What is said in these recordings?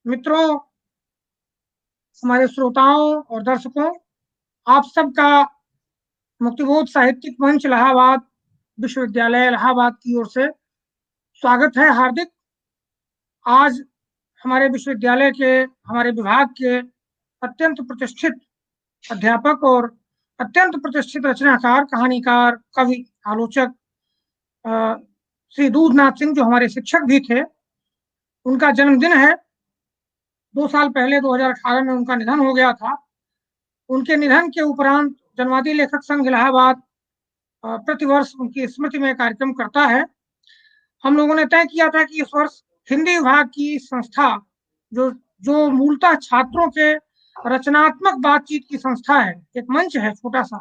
मित्रों, हमारे श्रोताओं और दर्शकों, आप सबका मुक्तिबोध साहित्यिक मंच इलाहाबाद विश्वविद्यालय इलाहाबाद की ओर से स्वागत है हार्दिक। आज हमारे विश्वविद्यालय के हमारे विभाग के अत्यंत प्रतिष्ठित अध्यापक और अत्यंत प्रतिष्ठित रचनाकार, कहानीकार, कवि, आलोचक श्री दूधनाथ सिंह, जो हमारे शिक्षक भी थे, उनका जन्मदिन है। 2 साल पहले 2018 में उनका निधन हो गया था। उनके निधन के उपरांत जनवादी लेखक संघ इलाहाबाद प्रतिवर्ष उनकी स्मृति में कार्यक्रम करता है। हम लोगों ने तय किया था कि इस वर्ष हिंदी विभाग की संस्था, जो जो मूलतः छात्रों के रचनात्मक बातचीत की संस्था है, एक मंच है छोटा सा,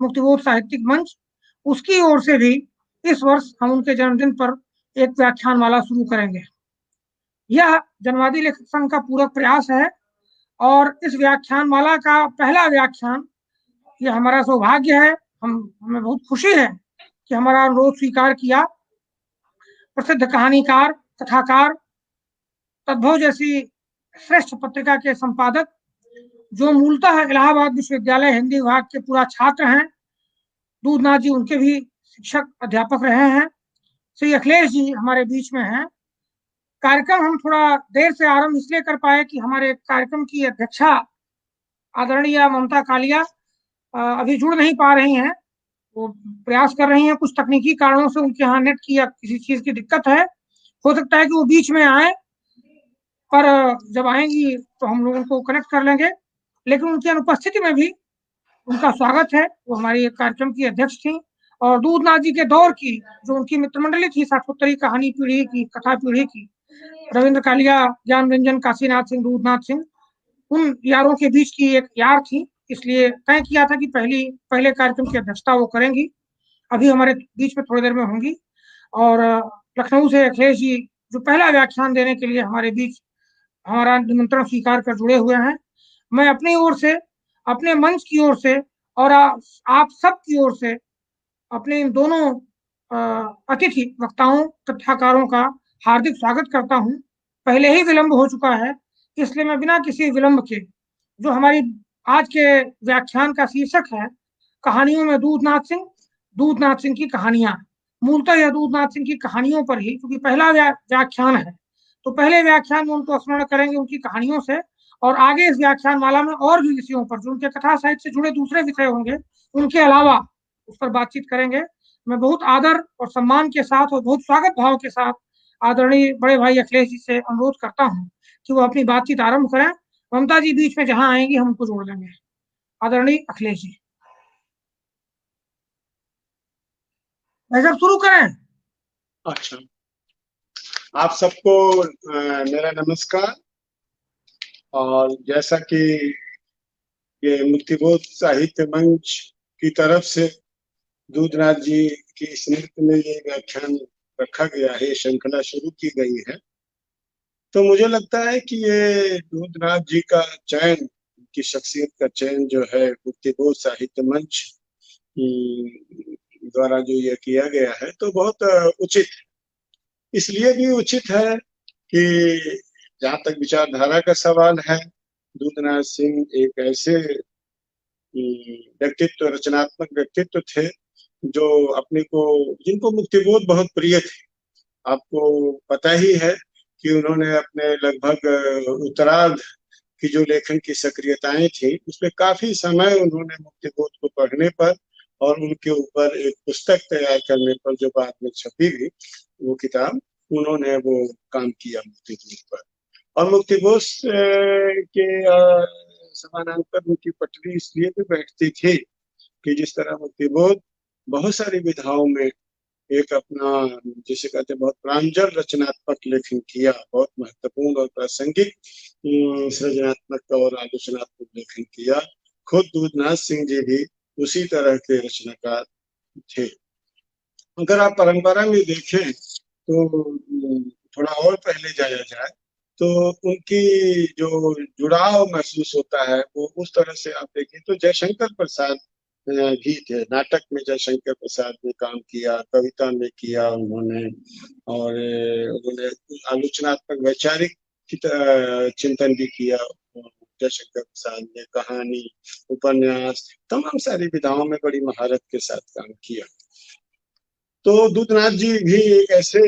मुक्तिबोध साहित्यिक मंच, उसकी ओर से भी इस वर्ष हम उनके जन्मदिन पर एक व्याख्यानमाला शुरू करेंगे। यह जनवादी लेखक संघ का पूरक प्रयास है और इस व्याख्यानमाला का पहला व्याख्यान, यह हमारा सौभाग्य है, हमें बहुत खुशी है कि हमारा अनुरोध स्वीकार किया। प्रसिद्ध कहानीकार, कथाकार, तद्भव जैसी श्रेष्ठ पत्रिका के संपादक, जो मूलतः इलाहाबाद विश्वविद्यालय हिंदी विभाग के पूरा छात्र हैं, दूधनाथ जी उनके भी शिक्षक अध्यापक रहे हैं। श्री अखिलेश जी हमारे बीच में हैं। कार्यक्रम हम थोड़ा देर से आरंभ इसलिए कर पाए कि हमारे कार्यक्रम की अध्यक्षा आदरणीय ममता कालिया अभी जुड़ नहीं पा रही हैं। वो प्रयास कर रही हैं, कुछ तकनीकी कारणों से उनके यहाँ नेट की या किसी चीज की दिक्कत है। हो सकता है कि वो बीच में आए, पर जब आएंगी तो हम लोग उनको कनेक्ट कर लेंगे। लेकिन उनकी अनुपस्थिति में भी उनका स्वागत है। वो हमारी एक कार्यक्रम की अध्यक्ष थी और दूधनाथ जी के दौर की जो उनकी मित्रमंडली थी, साठोत्तरी कहानी पीढ़ी की, कथा पीढ़ी की, रविंद्र कालिया, ज्ञान रंजन, काशीनाथ सिंह, दूधनाथ सिंह, उन यारों के बीच की एक यार थी। इसलिए तय किया था कि पहले कार्यक्रम की अध्यक्षता वो करेंगी। अभी हमारे बीच में थोड़ी देर में होंगी। और लखनऊ से अखिलेश जी, जो पहला व्याख्यान देने के लिए हमारे बीच हमारा निमंत्रण स्वीकार कर जुड़े हुए हैं। मैं अपनी ओर से, अपने मंच की ओर से और आप सब की ओर से अपने इन दोनों अतिथि वक्ताओं, कथाकारों का हार्दिक स्वागत करता हूं। पहले ही विलंब हो चुका है, इसलिए मैं बिना किसी विलंब के, जो हमारी आज के व्याख्यान का शीर्षक है, कहानियों में दूधनाथ सिंह की कहानियां, मूलतः यह दूधनाथ सिंह की कहानियों पर ही, क्योंकि पहला व्याख्यान है, तो पहले व्याख्यान में उनको स्मरण करेंगे उनकी कहानियों से, और आगे इस व्याख्यान माला में और भी विषयों पर, जो उनके कथा साहित्य से जुड़े दूसरे विषय होंगे, उनके अलावा उस पर बातचीत करेंगे। मैं बहुत आदर और सम्मान के साथ और बहुत स्वागत भाव के साथ आदरणीय बड़े भाई अखिलेश जी से अनुरोध करता हूँ कि वो अपनी बातचीत आरंभ करें। ममता जी बीच में जहां आएंगी हम उनको जोड़ देंगे। आदरणीय अखिलेश जी, भाई साहब शुरू करें। अच्छा, आप सबको मेरा नमस्कार। और जैसा कि ये मुक्तिबोध साहित्य मंच की तरफ से दूधनाथ जी की स्मृति में ये व्याख्यान रखा गया है, श्रृंखला शुरू की गई है, तो मुझे लगता है कि ये दूधनाथ जी का चयन, की शख्सियत का चयन जो है मुक्तिबोध साहित्य मंच द्वारा जो ये किया गया है, तो बहुत उचित, इसलिए भी उचित है कि जहाँ तक विचारधारा का सवाल है, दूधनाथ सिंह एक ऐसे व्यक्तित्व, रचनात्मक व्यक्तित्व थे जो अपने को, जिनको मुक्तिबोध बहुत प्रिय थे। आपको पता ही है कि उन्होंने अपने लगभग उत्तरार्ध की जो लेखन की सक्रियताएं थी, उसमें काफी समय उन्होंने मुक्तिबोध को पढ़ने पर और उनके ऊपर एक पुस्तक तैयार करने पर, जो बाद में छपी भी वो किताब, उन्होंने वो काम किया मुक्तिबोध पर। और मुक्तिबोध के समानांतर उनकी पटरी इसलिए भी बैठती थी कि जिस तरह मुक्तिबोध बहुत सारी विधाओं में एक अपना, जिसे कहते हैं, बहुत प्रांजल रचनात्मक लेखन किया, बहुत महत्वपूर्ण और प्रासंगिक सृजनात्मक और आलोचनात्मक लेखन किया। खुद दूधनाथ सिंह जी भी उसी तरह के रचनाकार थे। अगर आप परंपरा में देखें तो थोड़ा और पहले जाया जाए तो उनकी जो जुड़ाव महसूस होता है, वो उस तरह से आप देखें तो जयशंकर प्रसाद भी थे। नाटक में जयशंकर प्रसाद ने काम किया, कविता में किया उन्होंने, और उन्होंने आलोचनात्मक वैचारिक चिंतन भी किया। जयशंकर प्रसाद ने कहानी, उपन्यास, तमाम सारी विधाओं में बड़ी महारत के साथ काम किया। तो दूधनाथ जी भी एक ऐसे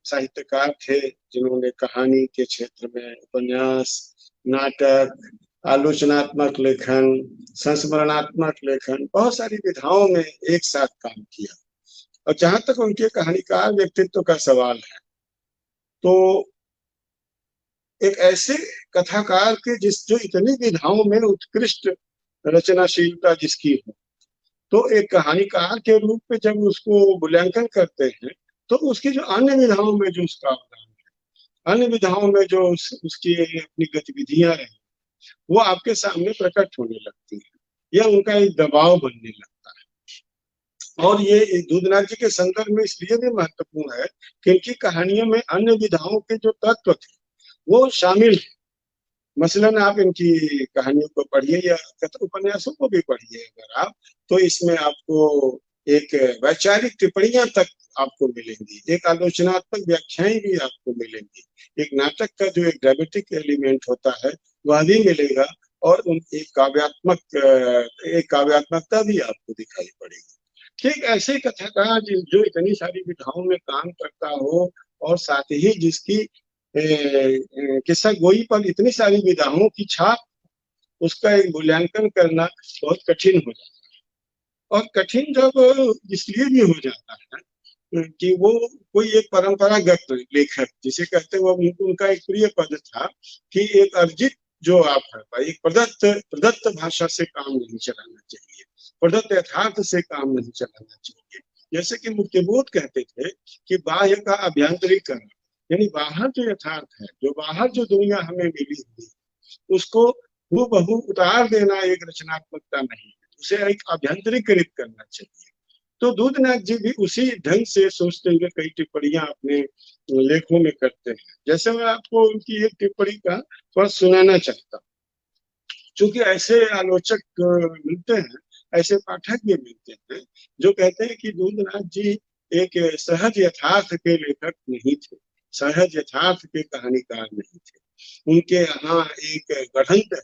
साहित्यकार थे जिन्होंने कहानी के क्षेत्र में उपन्यास, नाटक, आलोचनात्मक लेखन, संस्मरणात्मक लेखन, बहुत सारी विधाओं में एक साथ काम किया। और जहां तक उनके कहानीकार व्यक्तित्व का सवाल है, तो एक ऐसे कथाकार के जो इतनी विधाओं में उत्कृष्ट रचनाशीलता जिसकी हो, तो एक कहानीकार के रूप में जब उसको मूल्यांकन करते हैं, तो उसकी जो अन्य विधाओं में जो उसका अवदान है, अन्य विधाओं में जो उसकी अपनी गतिविधियां रही, वो आपके सामने प्रकट होने लगती है, या उनका एक दबाव बनने लगता है। और ये दूधनाथ जी के संदर्भ में इसलिए भी महत्वपूर्ण है कि इनकी कहानियों में अन्य विधाओं के जो तत्व थे वो शामिल है। मसलन आप इनकी कहानियों को पढ़िए या उपन्यासों को भी पढ़िए अगर आप, तो इसमें आपको एक वैचारिक टिप्पणियां तक आपको मिलेंगी, एक आलोचनात्मक व्याख्याएं भी आपको मिलेंगी, एक नाटक का जो एक ड्रामेटिक एलिमेंट होता है वह भी मिलेगा, और एक काव्यात्मकता भी आपको दिखाई पड़ेगी। ठीक ऐसे कथाकार जो इतनी सारी विधाओं में काम करता हो, और साथ ही जिसकी किस्सा गोई पर इतनी सारी विधाओं की छाप, उसका एक मूल्यांकन करना बहुत कठिन हो जाता है। और कठिन जब इसलिए भी हो जाता है कि वो कोई एक परंपरागत लेखक जिसे कहते हैं, वो उनका एक प्रिय पद था कि एक अर्जित जो आप है, एक प्रदत्त भाषा से काम नहीं चलाना चाहिए, प्रदत्त यथार्थ से काम नहीं चलाना चाहिए। जैसे कि मुक्तिबोध कहते थे कि बाह्य का अभ्यंतरीकरण, यानी बाहर जो यथार्थ है, जो बाहर जो दुनिया हमें मिली हुई, उसको हूबहू उतार देना एक रचनात्मकता नहीं है, उसे एक अभ्यंतरीकृत करना चाहिए। तो दूधनाथ जी भी उसी ढंग से सोचते हुए कई टिप्पणियां अपने लेखों में करते हैं। जैसे मैं आपको उनकी एक टिप्पणी का थोड़ा सुनाना चाहता हूँ, चूंकि ऐसे आलोचक मिलते हैं, ऐसे पाठक भी मिलते हैं जो कहते हैं कि दूधनाथ जी एक सहज यथार्थ के लेखक नहीं थे, सहज यथार्थ के कहानीकार नहीं थे। उनके यहाँ एक गढ़ंत है,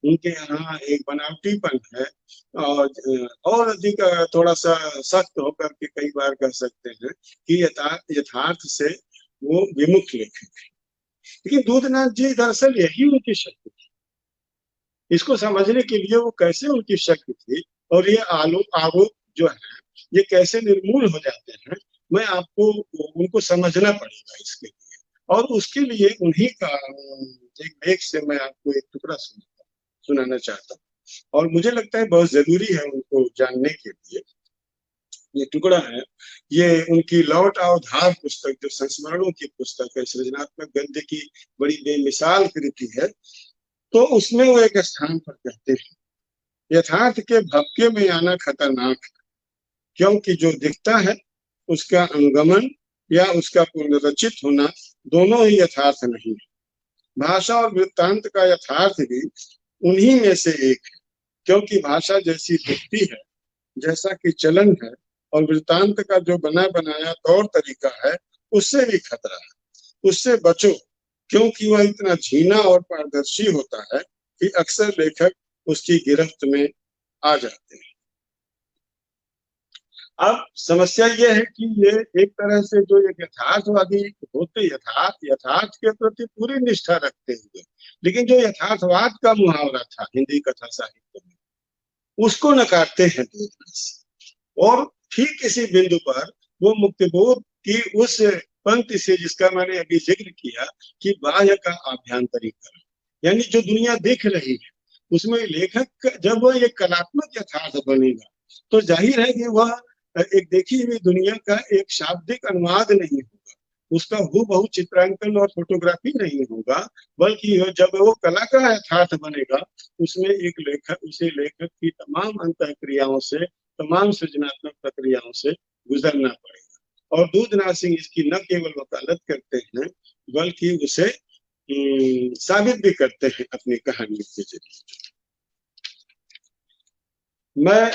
उनके यहाँ एक बनावटीपन है, और अधिक थोड़ा सा सख्त होकर के कई बार कह सकते हैं कि यथार्थ से वो विमुख लेखक है। लेकिन दूधनाथ जी दरअसल यही उनकी शक्ति थी। इसको समझने के लिए वो कैसे उनकी शक्ति थी और ये आरोप जो है ये कैसे निर्मूल हो जाते हैं, मैं आपको उनको समझना पड़ेगा इसके लिए। और उसके लिए उन्हीं का एक लेख से मैं आपको एक टुकड़ा सुनाना चाहता हूँ, और मुझे लगता है बहुत जरूरी है उनको जानने के लिए। ये टुकड़ा है, ये उनकी लौट आओ धार पुस्तक, जो संस्मरणों की पुस्तक है, सृजनात्मक गद्य की बड़ी बेमिसाल कृति है। तो उसमें वो एक स्थान पर कहते हैं, यथार्थ के भपके में आना खतरनाक है, क्योंकि जो दिखता है उसका अनुगमन या उसका पुनर्रचित होना दोनों ही यथार्थ नहीं है। भाषा और वृत्तांत का यथार्थ भी उन्हीं में से एक है, क्योंकि भाषा जैसी दिखती है, जैसा कि चलन है, और वृत्तांत का जो बना बनाया तौर तरीका है, उससे भी खतरा है। उससे बचो, क्योंकि वह इतना झीना और पारदर्शी होता है कि अक्सर लेखक उसकी गिरफ्त में आ जाते हैं। अब समस्या यह है कि ये एक तरह से जो एक यथार्थवादी होते, यथार्थ के प्रति पूरी निष्ठा रखते हुए, लेकिन जो यथार्थवाद का मुहावरा था हिंदी कथा साहित्य में, उसको नकारते हैं दूधनाथ। और ठीक इसी बिंदु पर वो मुक्तिबोध की उस पंक्ति से जिसका मैंने अभी जिक्र किया कि बाह्य का आभ्यंतरीकरण, यानी जो दुनिया देख रही है उसमें लेखक जब वह एक कलात्मक यथार्थ बनेगा, तो जाहिर है कि वह एक देखी हुई दुनिया का एक शाब्दिक अनुवाद नहीं होगा, उसका हूबहू चित्रांकन और फोटोग्राफी नहीं होगा, बल्कि जब वो कला का यथार्थ बनेगा, उसमें एक लेखक की तमाम अंतःक्रियाओं से, तमाम सृजनात्मक प्रक्रियाओं से गुजरना पड़ेगा। और दूधनाथ सिंह इसकी न केवल वकालत करते हैं, बल्कि उसे साबित भी करते हैं अपनी कहानियों के जरिए। मैं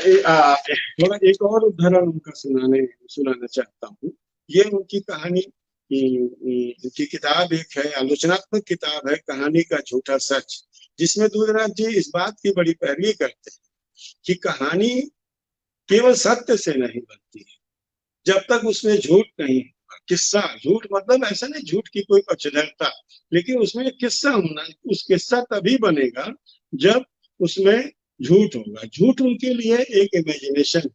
थोड़ा एक और उदाहरण उनका सुनाना चाहता हूँ। ये उनकी कहानी की किताब एक है, आलोचनात्मक किताब है, कहानी का झूठा सच, जिसमें दूधराज जी इस बात की बड़ी पैरवी करते हैं कि कहानी केवल सत्य से नहीं बनती है जब तक उसमें झूठ नहीं होगा। किस्सा, झूठ मतलब ऐसा नहीं झूठ की कोई पक्षधरता, लेकिन उसमें किस्सा होना, उस किस्सा तभी बनेगा जब उसमें झूठ होगा। झूठ उनके लिए एक इमेजिनेशन,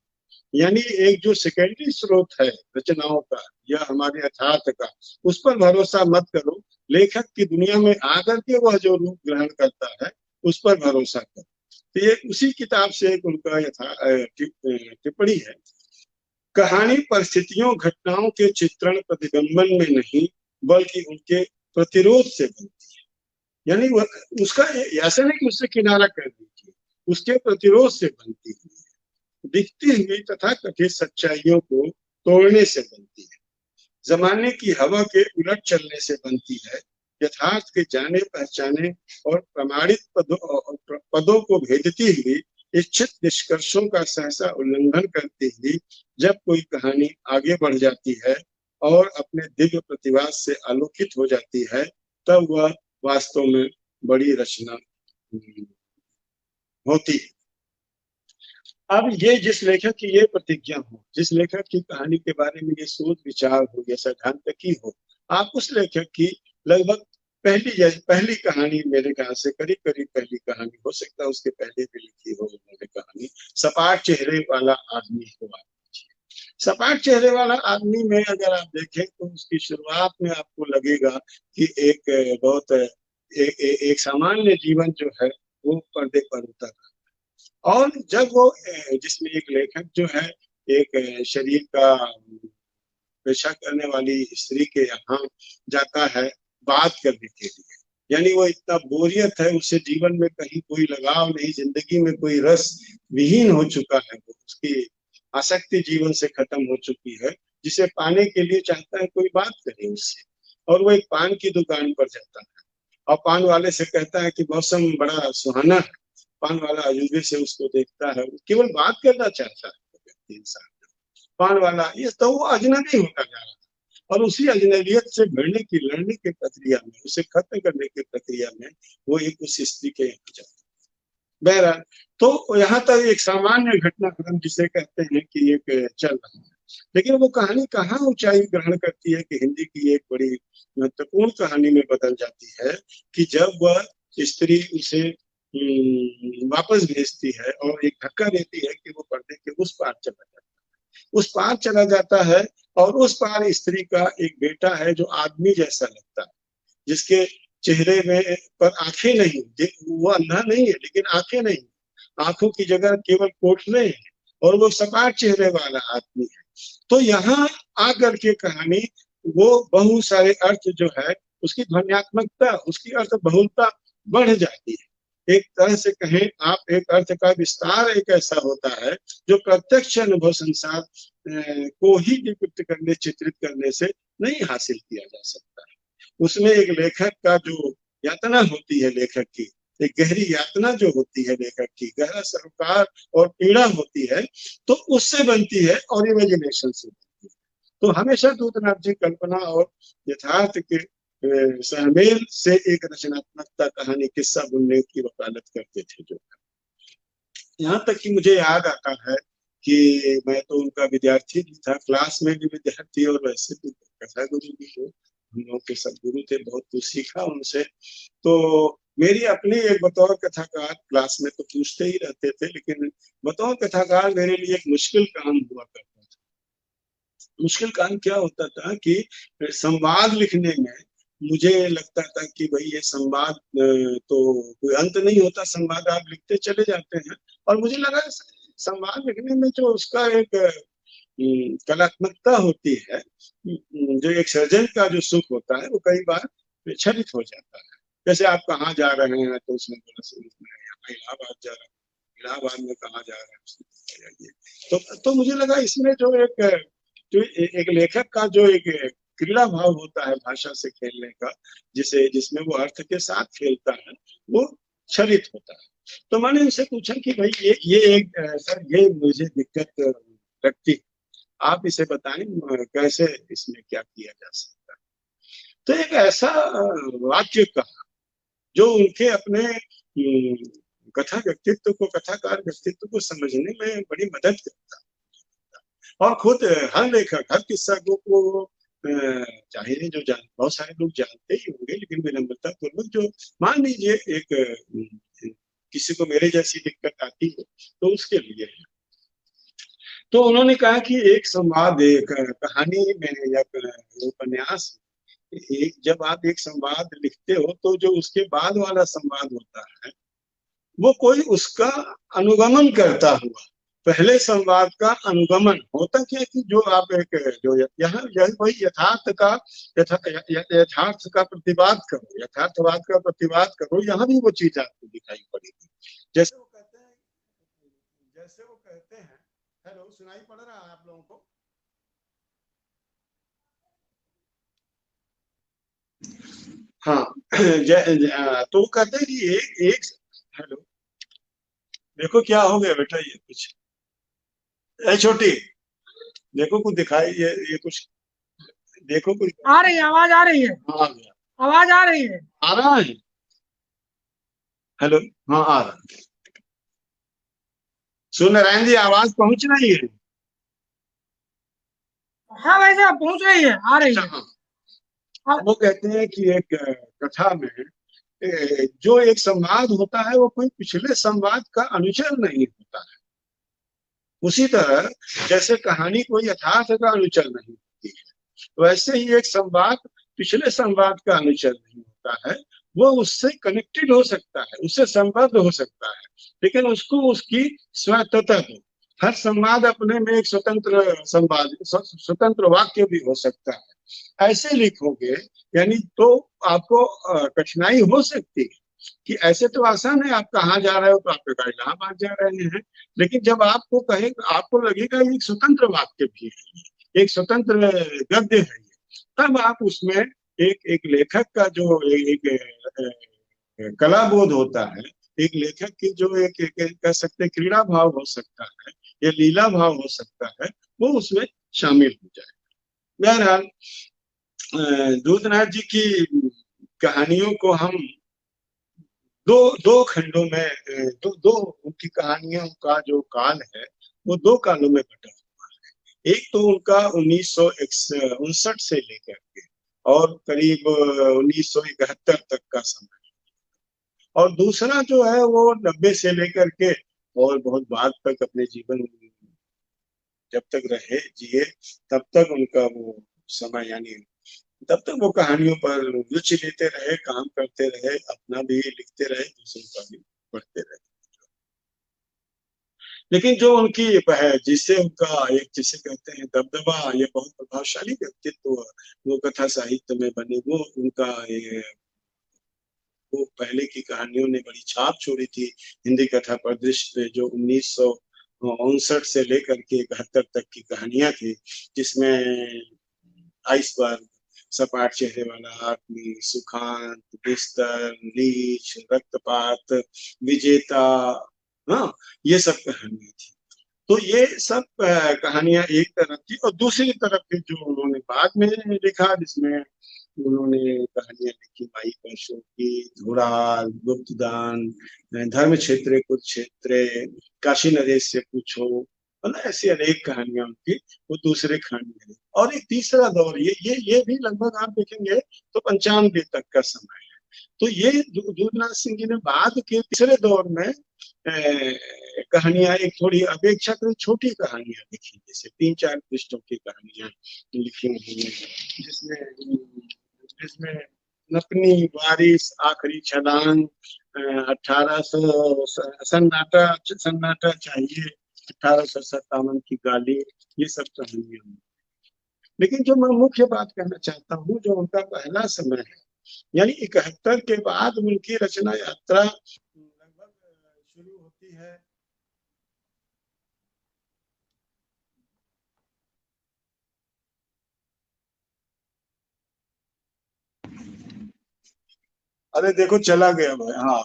यानी एक जो सेकेंडरी स्रोत है रचनाओं का या हमारे यथार्थ का, उस पर भरोसा मत करो। लेखक की दुनिया में आकर के वह जो रूप ग्रहण करता है उस पर भरोसा करो। तो ये उसी किताब से एक उनका टिप्पणी है। कहानी परिस्थितियों घटनाओं के चित्रण प्रतिबिंबन में नहीं बल्कि उनके प्रतिरोध से बनती है। यानी वह उसका ऐसा नहीं कि उससे किनारा कर दीजिए, उसके प्रतिरोध से बनती है। दिखती हुई तथा कथित सच्चाइयों को तोड़ने से बनती है, जमाने की हवा के उलट चलने से बनती है, यथार्थ के जाने पहचाने और प्रमाणित पदों को भेदती हुई इच्छित निष्कर्षों का सहसा उल्लंघन करती हुई जब कोई कहानी आगे बढ़ जाती है और अपने दिव्य प्रतिभा से आलोकित हो जाती है, तब वह वास्तव में बड़ी रचना होती है। अब ये जिस लेखक की ये प्रतिज्ञा हो, जिस लेखक की कहानी के बारे में ये सोच विचार हो, ये सैद्धांतिकी हो, आप उस लेखक की लगभग पहली कहानी, मेरे ख्याल से करीब करीब पहली कहानी हो सकता है उसके पहले भी लिखी हो उन्होंने कहानी, सपाट चेहरे वाला आदमी हो। सपाट चेहरे वाला आदमी में अगर आप देखें तो उसकी शुरुआत में आपको लगेगा कि एक बहुत एक सामान्य जीवन जो है वो पर्दे पर उतर रहा है। और जब वो जिसमें एक लेखक जो है एक शरीर का पेशा करने वाली स्त्री के यहाँ जाता है बात करने के लिए, यानी वो इतना बोरियत है, उसे जीवन में कहीं कोई लगाव नहीं, जिंदगी में कोई रस विहीन हो चुका है, वो उसकी आसक्ति जीवन से खत्म हो चुकी है, जिसे पाने के लिए चाहता है कोई बात करे उससे। और वो एक पान की दुकान पर जाता है और पान वाले से कहता है कि मौसम बड़ा सुहाना है। पान वाला अजूबे से उसको देखता है, केवल बात करना चाहता है इंसान। पान वाला ये तो वो अजनबी होता जा रहा है और उसी अजनबियत से भिड़ने की, लड़ने की प्रक्रिया में, उसे खत्म करने की प्रक्रिया में वो एक उस स्त्री के यहाँ जाता है। बहरहाल, तो यहाँ तक एक सामान्य घटनाक्रम जिसे कहते हैं कि एक चल रहा है, लेकिन वो कहानी कहाँ ऊंचाई ग्रहण करती है कि हिंदी की एक बड़ी महत्वपूर्ण कहानी में बदल जाती है कि जब वह स्त्री उसे वापस भेजती है और एक धक्का देती है कि वो पर्दे के उस पार चला जाता है, उस पार चला जाता है और उस पार स्त्री का एक बेटा है जो आदमी जैसा लगता है, जिसके चेहरे में पर आंखें नहीं, वो अंधा नहीं है लेकिन आंखें नहीं, आंखों की जगह केवल कोठले हैं और वो सपाट चेहरे वाला आदमी है। तो यहाँ आकर के कहानी वो बहुत सारे अर्थ जो है उसकी ध्वन्यात्मकता, उसकी अर्थ बहुलता बढ़ जाती है। एक तरह से कहें आप, एक अर्थ का विस्तार एक ऐसा होता है जो प्रत्यक्ष अनुभव संसार को ही डिपिक्ट करने, चित्रित करने से नहीं हासिल किया जा सकता है। उसमें एक लेखक का जो यातना होती है, लेखक की एक गहरी यातना जो होती है, लेखक की गहरा सरोकार और पीड़ा होती है, तो उससे बनती है और इमेजिनेशन से बनती है। तो हमेशा दूधनाथ जी कल्पना और यथार्थ के सहमेल से एक रचनात्मकता, कहानी, किस्सा बुनने की वकालत करते थे। जो यहाँ तक कि मुझे याद आता है कि मैं तो उनका विद्यार्थी भी था, क्लास में भी विद्यार्थी और वैसे भी कथा गुरु भी थे, हम लोग के सब गुरु थे, बहुत कुछ सीखा उनसे। तो मेरी अपनी एक बतौर कथाकार, क्लास में तो पूछते ही रहते थे, लेकिन बतौर कथाकार मेरे लिए एक मुश्किल काम हुआ करता था। मुश्किल काम क्या होता था कि संवाद लिखने में मुझे लगता था कि भाई ये संवाद तो कोई अंत नहीं होता, संवाद आप लिखते चले जाते हैं, और मुझे लगा संवाद लिखने में जो उसका एक कलात्मकता होती है, जो एक सर्जन का जो सुख होता है, वो कई बार विचलित हो जाता है। जैसे आप कहाँ जा रहे हैं, तो उसने बोला मैं इलाहाबाद जा रहा हूँ। इलाहाबाद में कहाँ जा रहे हैं, तो मुझे लगा इसमें जो एक लेखक का जो एक क्रीड़ा भाव होता है भाषा से खेलने का, जिसमें वो अर्थ के साथ खेलता है, वो क्षरित होता है। तो मैंने उनसे पूछा कि भाई ये एक सर, ये मुझे दिक्कत लगती, आप इसे बताएं कैसे इसमें क्या किया जा सकता है। तो एक ऐसा वाक्य कहा जो उनके अपने कथा व्यक्तित्व को, कथाकार व्यक्तित्व को समझने में बड़ी मदद करता। और खुद हर लेखक, हर किस्सा को चाहे जो बहुत सारे लोग जानते ही होंगे, लेकिन विनम्रता पूर्वक जो, मान लीजिए एक किसी को मेरे जैसी दिक्कत आती है तो उसके लिए है। तो उन्होंने कहा कि एक संवाद, एक कहानी में या उपन्यास, एक जब आप एक संवाद लिखते हो तो जो उसके बाद वाला संवाद होता है वो कोई उसका अनुगमन करता हुआ, पहले संवाद का अनुगमन होता क्या कि जो आप एक जो यहाँ यही वही यथार्थ का यथार्थ का प्रतिवाद करो, यथार्थवाद का प्रतिवाद करो, यहाँ भी वो चीज आपको दिखाई पड़ेगी। जैसे वो कहते हैं, हेलो, सुनाई पड़ रहा है आप लोगों को? हाँ। तो वो कहते हैं कि एक हेलो, देखो क्या हो गया बेटा, ये कुछ, ए छोटी, देखो कुछ दिखाई, ये कुछ देखो कुछ। आ रही है, आवाज आ रही है, हाँ, आ गया, आवाज आ रही है। आ रहा है। हेलो, हाँ आ रहा है। सुन नारायण जी, आवाज पहुंच रही है? हाँ भाई साहब, पहुंच रही है, आ रही अच्छा, है। हाँ। अब वो कहते हैं कि एक कथा में जो एक संवाद होता है वो कोई पिछले संवाद का अनुचर नहीं होता है। उसी तरह जैसे कहानी कोई यथार्थ का अनुचर नहीं होती है, वैसे ही एक संवाद पिछले संवाद का अनुचर नहीं होता है। वो उससे कनेक्टेड हो सकता है, उससे संबद्ध हो सकता है, लेकिन उसको उसकी स्वतंत्रता हो। हर संवाद अपने में एक स्वतंत्र संवाद, स्वतंत्र वाक्य भी हो सकता है। ऐसे लिखोगे यानी तो आपको कठिनाई हो सकती है कि ऐसे तो आसान है, आप कहाँ जा रहे हो तो आपके कहा इलाहाबाद जा रहे हैं, लेकिन जब आपको कहे, आपको लगेगा एक स्वतंत्र वाक्य भी है, एक स्वतंत्र गद्य है, तब आप उसमें एक एक लेखक का जो कला बोध होता है, एक लेखक की जो कह सकते क्रीड़ा भाव हो सकता है या लीला भाव हो सकता है, वो उसमें शामिल हो जाए। बहरहाल दूधनाथ जी की कहानियों को हम दो दो खंडों में, दो उनकी कहानियों का जो काल है वो दो कालों में बटा हुआ है। एक तो उनका 1959 से लेकर के और करीब 1971 तक का समय, और दूसरा जो है वो 90 से लेकर के और बहुत बाद तक अपने जीवन, जब तक रहे जिए तब तक उनका वो समय, यानी तब तक वो कहानियों पर रुचि लेते रहे, काम करते रहे, अपना भी लिखते रहे, दूसरों का भी पढ़ते रहे। लेकिन जो उनकी है, जिससे उनका एक, जिसे कहते हैं दबदबा, ये बहुत प्रभावशाली व्यक्तित्व वो कथा साहित्य में बने, वो उनका ये, वो पहले की कहानियों ने बड़ी छाप छोड़ी थी हिंदी कथा परिदृश्य पे, जो 1959 से लेकर के 71 तक की कहानियां थी, जिसमें आइसबर्ग, सपाट चेहरे वाला आदमी, सुखांत, बिस्तर, लीच, रक्तपात, विजेता, हाँ, ये सब कहानियां थी। तो ये सब कहानियां एक तरफ थी, और दूसरी तरफ की जो उन्होंने बाद में लिखा, जिसमें उन्होंने कहानियां लिखी माई परशो की, धुराल, गुप्तदान, धर्म क्षेत्र कुरुक्षेत्र, काशी नरेश से पूछो, मतलब ऐसी अनेक कहानियां उनकी, वो दूसरे खंड में। और एक तीसरा दौर, ये भी लगभग आप देखेंगे तो 95 तक का समय है। तो ये दूधनाथ सिंह जी ने बाद के तीसरे दौर में कहानियां एक थोड़ी अपेक्षाकृत छोटी कहानियां लिखी, जैसे 3-4 पृष्ठों की कहानियां लिखी हुई हैं, जिसमें जिसमें नपनी बारिश, आखिरी छलांग, 1800 सन्नाटा, सन्नाटा चाहिए, 1857 की गाली, ये सब कहानियां। लेकिन जो मैं मुख्य बात कहना चाहता हूँ, जो उनका पहला समय है, यानी 71 के बाद उनकी रचना यात्रा लगभग शुरू होती है। अरे देखो चला गया भाई, हाँ।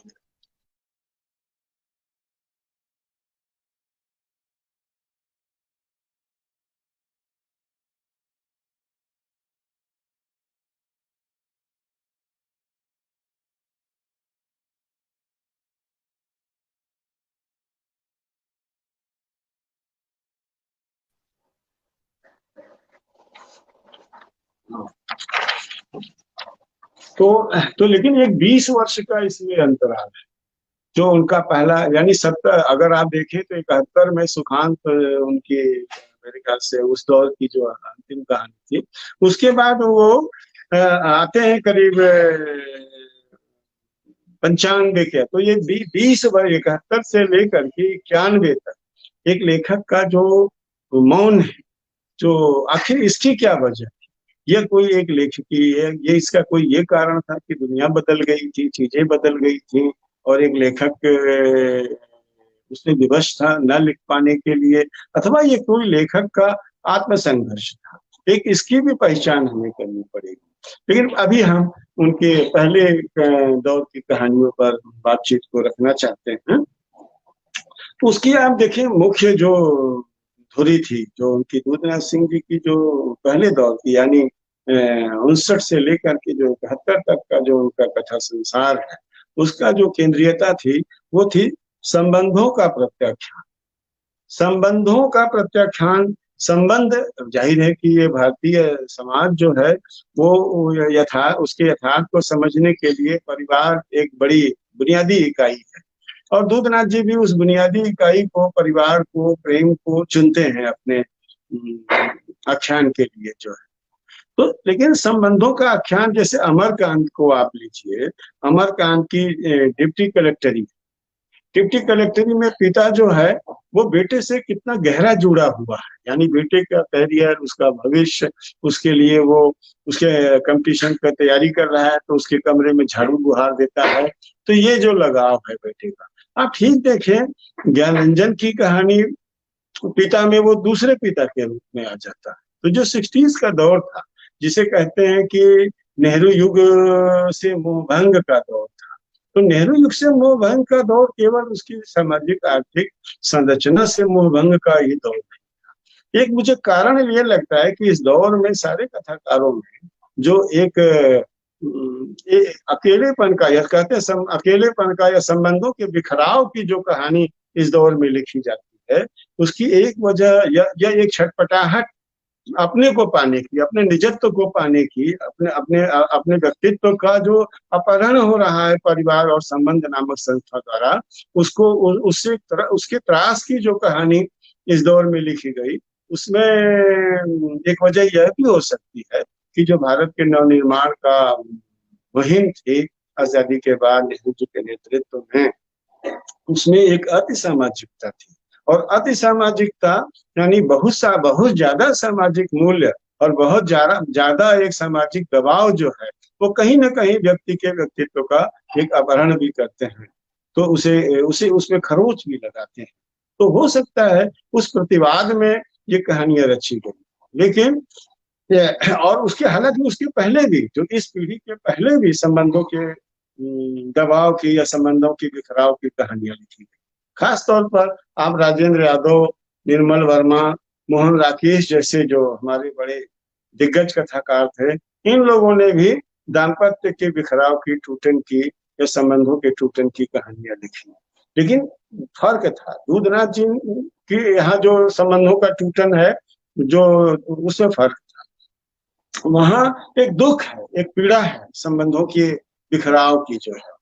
तो लेकिन एक 20 वर्ष का इसमें अंतराल है। जो उनका पहला यानी 70, अगर आप देखें तो 71 में सुखांत उनकी मेरे ख्याल से उस दौर की जो अंतिम कहानी थी, उसके बाद वो आते हैं करीब 95 के। तो ये 20 वर्ष 71 से लेकर के 91 तक एक लेखक का जो मौन है, जो आखिर इसकी क्या वजह, ये कोई एक लेखकी है, ये इसका कोई ये कारण था कि दुनिया बदल गई थी, चीजें बदल गई थी और एक लेखक उसने विवश था न लिख पाने के लिए, अथवा ये कोई लेखक का आत्मसंघर्ष था, एक इसकी भी पहचान हमें करनी पड़ेगी। लेकिन अभी हम उनके पहले दौर की कहानियों पर बातचीत को रखना चाहते हैं। तो उसकी आप देखें मुख्य जो धुरी थी, जो उनकी दूधनाथ सिंह जी की जो पहले दौर की यानी 59 से लेकर के जो 71 तक का जो उनका कथा संसार है, उसका जो केंद्रीयता थी वो थी संबंधों का प्रत्याख्यान। संबंधों का प्रत्याख्यान, संबंध, जाहिर है कि ये भारतीय समाज जो है वो उसके यथार्थ को समझने के लिए परिवार एक बड़ी बुनियादी इकाई है, और दूधनाथ जी भी उस बुनियादी इकाई को, परिवार को, प्रेम को चुनते हैं अपने आख्यान के लिए जो है। तो लेकिन संबंधों का आख्यान, जैसे अमरकांत को आप लीजिए, अमरकांत की डिप्टी कलेक्टरी में पिता जो है वो बेटे से कितना गहरा जुड़ा हुआ है, यानी बेटे का करियर, उसका भविष्य, उसके लिए वो उसके कंपटीशन का तैयारी कर रहा है तो उसके कमरे में झाड़ू बुहार देता है। तो ये जो लगाव है बेटे का, आप ठीक देखें ज्ञानरंजन की कहानी, पिता में वो दूसरे पिता के रूप में आ जाता है। तो जो 60s का दौर था, जिसे कहते हैं कि नेहरू युग से मोहभंग का दौर था, तो नेहरू युग से मोहभंग का दौर केवल उसकी सामाजिक आर्थिक संरचना से मोहभंग का ही दौर नहीं। एक मुझे कारण ये लगता है कि इस दौर में सारे कथाकारों में जो एक अकेलेपन का, या कहते हैं अकेलेपन का या संबंधों के बिखराव की जो कहानी इस दौर में लिखी जाती है, उसकी एक वजह या एक छटपटाहट अपने को पाने की, अपने निजत्व को पाने की, अपने अपने अपने व्यक्तित्व का जो अपहरण हो रहा है परिवार और संबंध नामक संस्था द्वारा, उसको उससे उसके त्रास की जो कहानी इस दौर में लिखी गई, उसमें एक वजह यह भी हो सकती है कि जो भारत के नवनिर्माण का मुहिम थी आजादी के बाद नेहरू जी के नेतृत्व में, उसमें एक अति सामाजिकता थी, और अति सामाजिकता यानी बहुत ज्यादा सामाजिक मूल्य और बहुत ज्यादा एक सामाजिक दबाव जो है वो कहीं ना कहीं व्यक्ति के व्यक्तित्व का एक अपहरण भी करते हैं, तो उसे उसमें खरोच भी लगाते हैं। तो हो सकता है उस प्रतिवाद में ये कहानियां रची गई, लेकिन और उसके, हालांकि उसके पहले भी, जो इस पीढ़ी के पहले भी संबंधों के दबाव की या संबंधों की बिखराव की कहानियां लिखी गई। खास तौर पर आप राजेंद्र यादव, निर्मल वर्मा, मोहन राकेश जैसे जो हमारे बड़े दिग्गज कथाकार थे, इन लोगों ने भी दाम्पत्य के बिखराव की, टूटन की या संबंधों के टूटन की कहानियां लिखी। लेकिन फर्क था, दूधनाथ जी की यहाँ जो संबंधों का टूटन है, जो उसमें फर्क था। वहां एक दुख है, एक पीड़ा है संबंधों के बिखराव की जो है,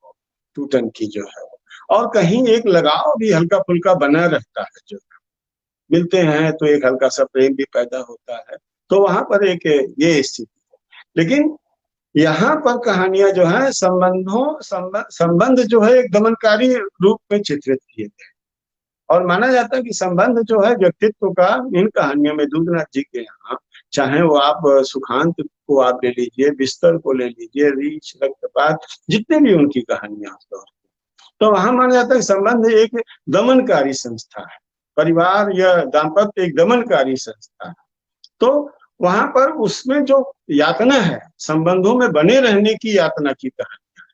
टूटन की जो है, और कहीं एक लगाव भी हल्का फुल्का बना रहता है, जो मिलते हैं तो एक हल्का सा प्रेम भी पैदा होता है। तो वहां पर एक ये स्थिति है। लेकिन यहाँ पर कहानियां जो है संबंध जो है एक दमनकारी रूप में चित्रित किए गए, और माना जाता है कि संबंध जो है व्यक्तित्व का इन कहानियों में, दूधनाथ जी के यहाँ, चाहे वो आप सुखांत को आप ले लीजिए, बिस्तर को ले लीजिए, रीछ, रक्तपात, जितने भी उनकी कहानियां, तो वहां माना जाता है कि संबंध एक दमनकारी संस्था है, परिवार या दाम्पत्य एक दमनकारी संस्था है। तो वहां पर उसमें जो यातना है, संबंधों में बने रहने की यातना की कहानी है,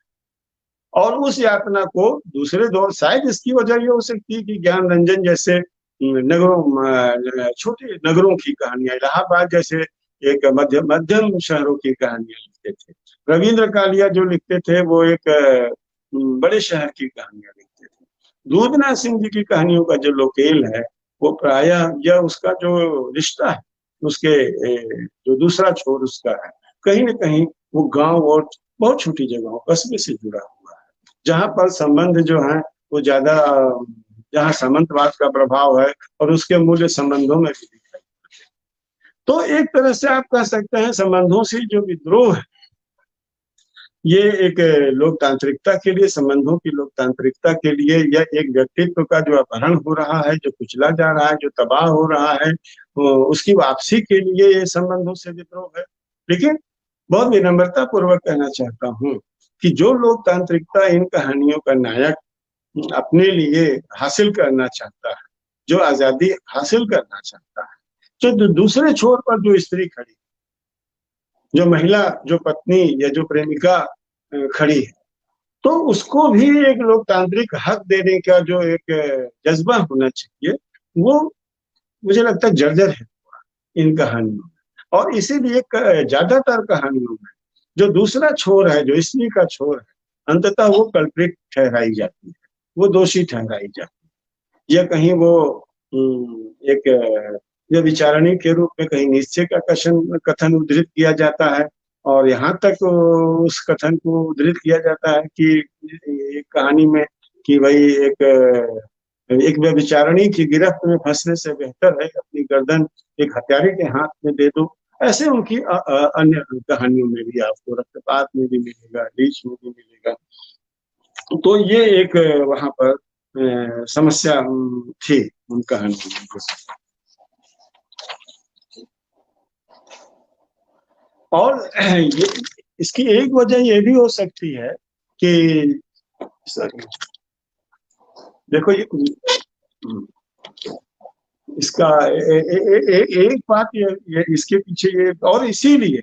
और उस यातना को दूसरे दौर, शायद इसकी वजह ये हो सकती है कि ज्ञानरंजन जैसे नगरों, छोटे नगरों की कहानियां, इलाहाबाद जैसे एक मध्यम शहरों की कहानियां लिखते थे। रविंद्र कालिया जो लिखते थे वो एक बड़े शहर की कहानियां लिखते थे। दूधनाथ सिंह जी की कहानियों का जो लोकेल है वो प्रायः, या उसका जो रिश्ता है उसके जो दूसरा छोर उसका है, कहीं न कहीं वो गांव और बहुत छोटी जगहों कस्बे से जुड़ा हुआ है, जहां पर संबंध जो है वो ज्यादा, जहां सामंतवाद का प्रभाव है और उसके मूल्य संबंधों में भी दिखाई। तो एक तरह से आप कह सकते हैं संबंधों से जो विद्रोह है, ये एक लोकतांत्रिकता के लिए, संबंधों की लोकतांत्रिकता के लिए, या एक व्यक्तित्व का जो अपहरण हो रहा है, जो कुचला जा रहा है, जो तबाह हो रहा है, उसकी वापसी के लिए ये संबंधों से विद्रोह है। लेकिन बहुत विनम्रता पूर्वक कहना चाहता हूँ कि जो लोकतांत्रिकता इन कहानियों का नायक अपने लिए हासिल करना चाहता है, जो आजादी हासिल करना चाहता है, जो दूसरे छोर पर जो स्त्री खड़ी, जो महिला, जो पत्नी या जो प्रेमिका खड़ी है, तो उसको भी एक लोकतांत्रिक हक देने का जो एक जज्बा होना चाहिए, वो मुझे लगता है जर्जर है इन कहानियों में। और इसीलिए ज्यादातर कहानियों में जो दूसरा छोर है, जो स्त्री का छोर है, अंततः वो कल्प्रिट ठहराई जाती है, वो दोषी ठहराई जाती है, या कहीं वो एक जो विचारणी के रूप में कहीं निश्चय का कथन उद्धृत किया जाता है, और यहाँ तक उस कथन को उद्धृत किया जाता है कि एक कहानी में कि भाई एक व्यभिचारिणी की गिरफ्त में फंसने से बेहतर है अपनी गर्दन एक हत्यारे के हाथ में दे दो। ऐसे उनकी अन्य कहानियों में भी आपको रक्तपात में भी मिलेगा, लीच में भी मिलेगा। तो ये एक वहां पर समस्या थी उन कहानियों में। और ये इसकी एक वजह ये भी हो सकती है कि देखो ये इसका एक बात ये इसके पीछे ये, और इसीलिए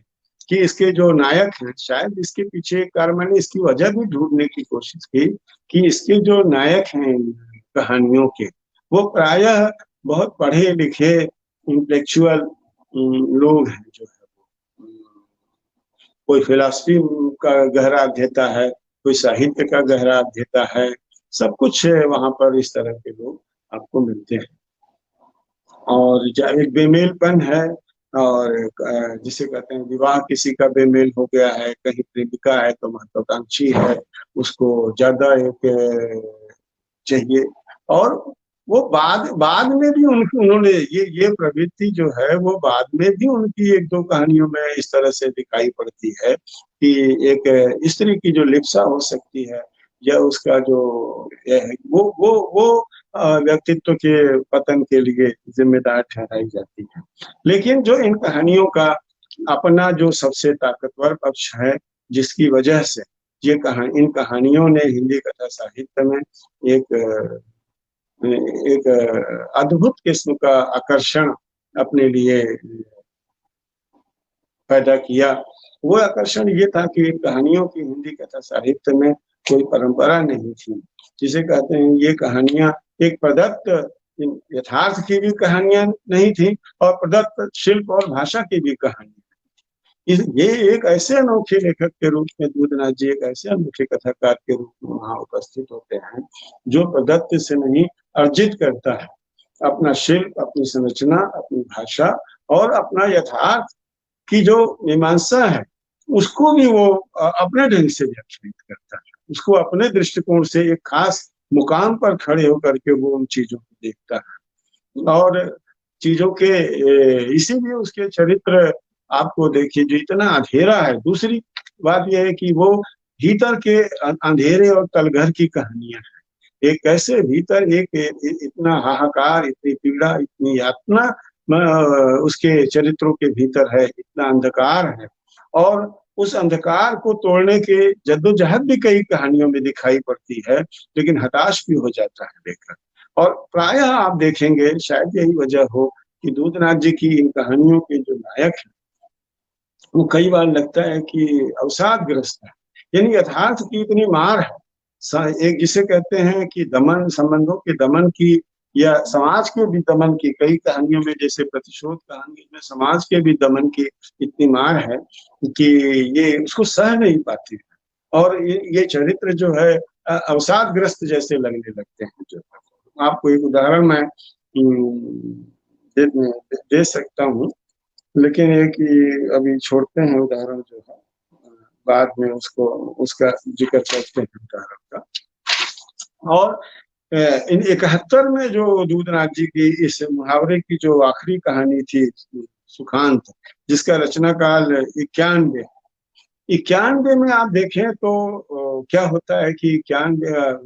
कि इसके जो नायक हैं, शायद इसके पीछे कार मैंने इसकी वजह भी ढूंढने की कोशिश की कि इसके जो नायक हैं कहानियों के, वो प्रायः बहुत पढ़े लिखे इंटेलेक्चुअल लोग हैं, जो है कोई फिलॉसफी का गहरा अध्येता है, कोई साहित्य का गहरा अध्येता है, सब कुछ वहां पर इस तरह के लोग आपको मिलते हैं। और एक बेमेलपन है, और जिसे कहते हैं विवाह किसी का बेमेल हो गया है, कहीं प्रेमिका है तो महत्वाकांक्षी है, उसको ज्यादा एक चाहिए। और वो बाद बाद में भी उन्होंने ये प्रवृत्ति जो है वो बाद में भी उनकी एक दो कहानियों में इस तरह से दिखाई पड़ती है कि एक स्त्री की जो लिप्सा हो सकती है, या उसका जो वो व्यक्तित्व के पतन के लिए जिम्मेदार ठहराई जाती है। लेकिन जो इन कहानियों का अपना जो सबसे ताकतवर पक्ष है, जिसकी वजह से ये इन कहानियों ने हिंदी कथा साहित्य में एक एक अद्भुत किस्म का आकर्षण अपने लिए पैदा किया। वो आकर्षण ये था कि कहानियों की हिंदी कथा साहित्य में कोई परंपरा नहीं थी, जिसे कहते हैं ये कहानियां एक प्रदत्त यथार्थ की भी कहानियां नहीं थी, और प्रदत्त शिल्प और भाषा की भी कहानी। ये एक ऐसे अनोखे लेखक के रूप में, दूधनाथ जी एक ऐसे अनोखे कथाकार के रूप में वहां उपस्थित होते हैं, जो प्रदत्त से नहीं अर्जित करता है अपना शिल्प, अपनी संरचना, अपनी भाषा और अपना यथार्थ की जो मीमांसा है, उसको भी वो अपने ढंग से व्याख्यायित करता है, उसको अपने दृष्टिकोण से एक खास मुकाम पर खड़े होकर के वो उन चीजों को देखता है। और चीजों के इसीलिए उसके चरित्र आपको देखिए जो इतना अंधेरा है। दूसरी बात यह है कि वो भीतर के अंधेरे और तलघर की कहानियां हैं। एक कैसे भीतर एक इतना हाहाकार, इतनी पीड़ा, इतनी यातना उसके चरित्रों के भीतर है, इतना अंधकार है, और उस अंधकार को तोड़ने के जद्दोजहद भी कई कहानियों में दिखाई पड़ती है, लेकिन हताश भी हो जाता है देखकर। और प्रायः आप देखेंगे शायद यही वजह हो कि दूधनाथ जी की इन कहानियों के जो नायक हैं वो कई बार लगता है कि अवसादग्रस्त है, यानी यथार्थ की इतनी मार है, एक जिसे कहते हैं कि दमन, संबंधों के दमन की या समाज के भी दमन की, कई कहानियों में जैसे प्रतिशोध कहानी में समाज के भी दमन की इतनी मार है कि ये उसको सह नहीं पाती, और ये चरित्र जो है अवसादग्रस्त जैसे लगने लगते हैं। जो आपको एक उदाहरण मैं दे सकता हूँ लेकिन ये कि अभी छोड़ते हैं उदाहरण जो है, बाद में उसको उसका जिक्र करते हैं उदाहरण का। और इन 71 में जो दूधनाथ जी की इस मुहावरे की जो आखिरी कहानी थी सुखांत, जिसका रचना काल 91, 91 में आप देखें तो क्या होता है कि 91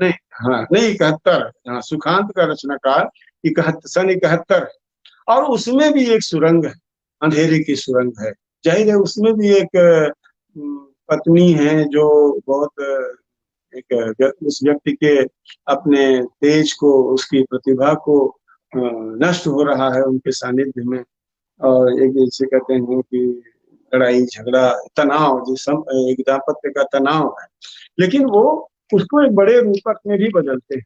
नहीं, हाँ नहीं 71, हाँ सुखांत का रचना काल 71 सन 71, और उसमें भी एक सुरंग है, अंधेरे की सुरंग है। जाहिर है उसमें भी एक पत्नी है जो बहुत उस व्यक्ति के अपने तेज को, उसकी प्रतिभा को नष्ट हो रहा है उनके सानिध्य में। और एक जैसे कहते हैं कि लड़ाई झगड़ा तनाव, एक दाम्पत्य का तनाव है, लेकिन वो उसको एक बड़े रूपक में भी बदलते हैं।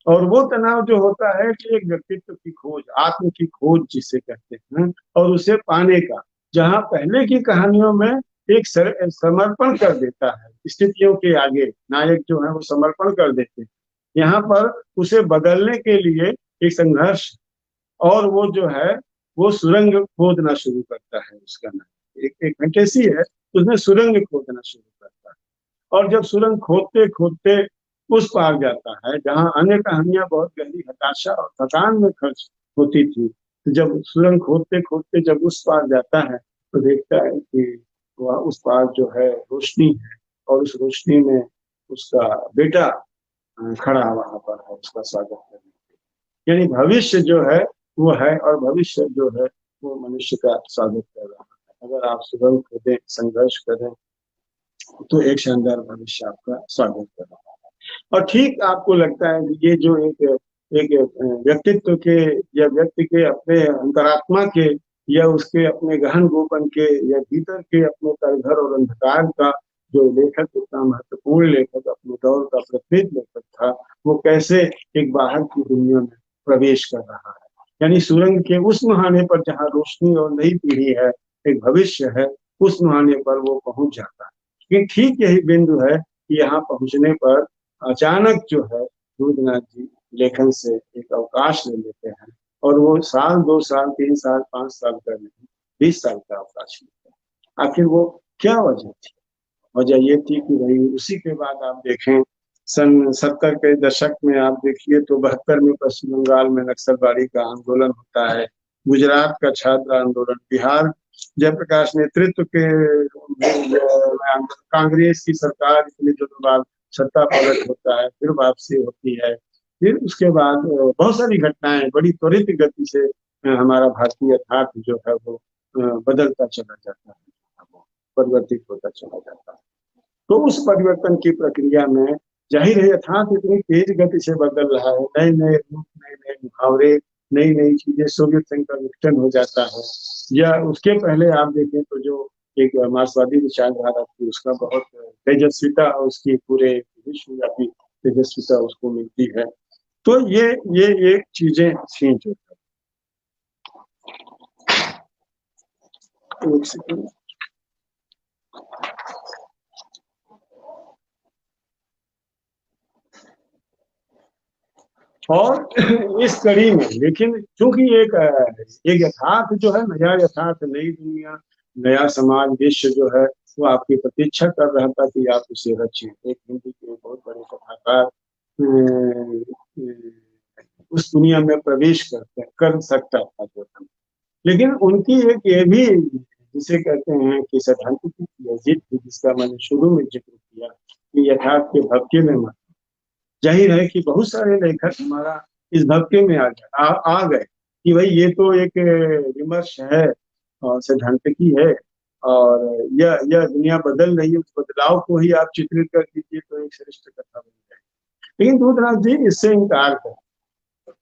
और वो तनाव जो होता है कि एक व्यक्तित्व की खोज, आत्म की खोज जिसे कहते हैं, और उसे पाने का, जहाँ पहले की कहानियों में एक समर्पण कर देता है स्थितियों के आगे, नायक जो है वो समर्पण कर देते हैं, यहाँ पर उसे बदलने के लिए एक संघर्ष, और वो जो है वो सुरंग खोदना शुरू करता है। उसका नाम एक एक फैंटेसी है, उसमें सुरंग खोदना शुरू करता है। और जब सुरंग खोदते खोदते उस पार जाता है जहाँ अन्य कहानियां बहुत गहरी हताशा और थकान में खर्च होती थी, तो जब सुरंग खोदते खोदते जब उस पार जाता है तो देखता है कि वह उस पार जो है रोशनी है, और उस रोशनी में उसका बेटा खड़ा वहां पर है उसका स्वागत करने के लिए। यानी भविष्य जो है वो है, और भविष्य जो है वो मनुष्य का स्वागत कर रहा है। अगर आप सुरंग खोदें, संघर्ष करें, तो एक शानदार भविष्य आपका स्वागत कर रहा है। और ठीक आपको लगता है कि ये जो एक एक व्यक्तित्व के या व्यक्ति के अपने अंतरात्मा के या उसके अपने गहन गोपन के या भीतर के अपने तलघर और अंधकार का जो लेखक, इतना महत्वपूर्ण लेखक, अपने दौर का प्रसिद्ध लेखक था, वो कैसे एक बाहर की दुनिया में प्रवेश कर रहा है। यानी सुरंग के उस मुहाने पर जहाँ रोशनी और नई पीढ़ी है, एक भविष्य है, उस मुहाने पर वो पहुंच जाता है। लेकिन ठीक यही बिंदु है कि यहाँ पहुंचने पर अचानक जो है दूधनाथ जी लेखन से एक अवकाश ले लेते हैं, और वो साल 2 साल 3 साल 5 साल का नहीं, 20 साल का अवकाश लेते हैं। आखिर वो क्या वजह थी? वजह ये थी कि भाई उसी के बाद आप देखें सन 70 के दशक में आप देखिए तो 72 में पश्चिम बंगाल में नक्सलवादी का आंदोलन होता है, गुजरात का छात्र आंदोलन, बिहार जयप्रकाश नेतृत्व के कांग्रेस की सरकार इतने दिनों बाद सत्ता पलट होता है, फिर वापसी होती है, फिर उसके बाद बहुत सारी घटनाएं बड़ी त्वरित गति से हमारा भारतीय यथार्थ जो है वो बदलता चला जाता है, परिवर्तित होता चला जाता है। तो उस परिवर्तन की प्रक्रिया में जाहिर है यथार्थ इतनी तेज गति से बदल रहा है, नए नए रूप, नए नए मुहावरे, नई नई चीजें, सोवियत संघ का विघटन हो जाता है। या उसके पहले आप देखें तो जो एक मार्क्सवादी विचारधारा थी उसका बहुत तेजस्विता, उसकी पूरे विश्वव्यापी तेजस्विता उसको मिलती है। तो ये चीजें थी जो, एक सेकंड। और इस कड़ी में लेकिन चूंकि एक यथार्थ जो है, नया यथार्थ, नई दुनिया, नया समाज, विश्व जो है वो आपकी प्रतीक्षा कर रहा था कि आप उसे रचें। एक हिंदी के बहुत बड़े कथाकार उस दुनिया में प्रवेश कर सकता था जो था। लेकिन उनकी एक ये भी जिसे कहते हैं कि सैद्धांतिक जिद थी, जिसका मैंने शुरू में जिक्र किया कि यथार्थ के भपके में मत। जाहिर है कि बहुत सारे लेखक हमारा इस भपके में आ गए कि भाई ये तो एक विमर्श है और सैद्धांतिकी है, और यह दुनिया बदल रही है, उस बदलाव को ही आप चित्रित कर दीजिए तो एक श्रेष्ठ कथा बन जाए। लेकिन दूधराज जी इससे इनकार कर,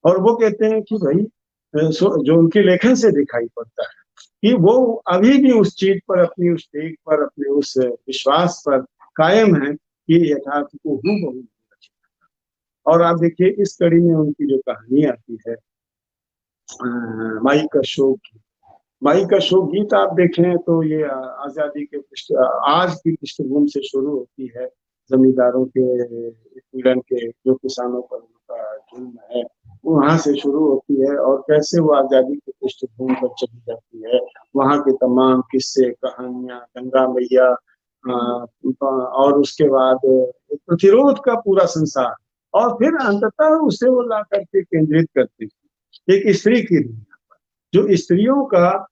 और वो कहते हैं कि भाई जो उनके लेखन से दिखाई पड़ता है कि वो अभी भी उस चीज पर, अपनी उस टेक पर, अपने उस विश्वास पर कायम है कि यथार्थ को हूबहू। और आप देखिए इस कड़ी में उनकी जो कहानी आती है माई का शोक गीत, माई का शोक गीत आप देखें तो ये आजादी के आज की पृष्ठभूमि से शुरू होती है, जमींदारों के पीड़न के, जो किसानों पर उनका जुल्म है, वहां से शुरू होती है और कैसे वो आजादी की पृष्ठभूमि पर चली जाती है। वहां के तमाम किस्से कहानियां, गंगा मैया, और उसके बाद प्रतिरोध का पूरा संसार, और फिर अंततः उसे वो ला करके केंद्रित करती थी एक स्त्री की दुनिया, जो स्त्रियों का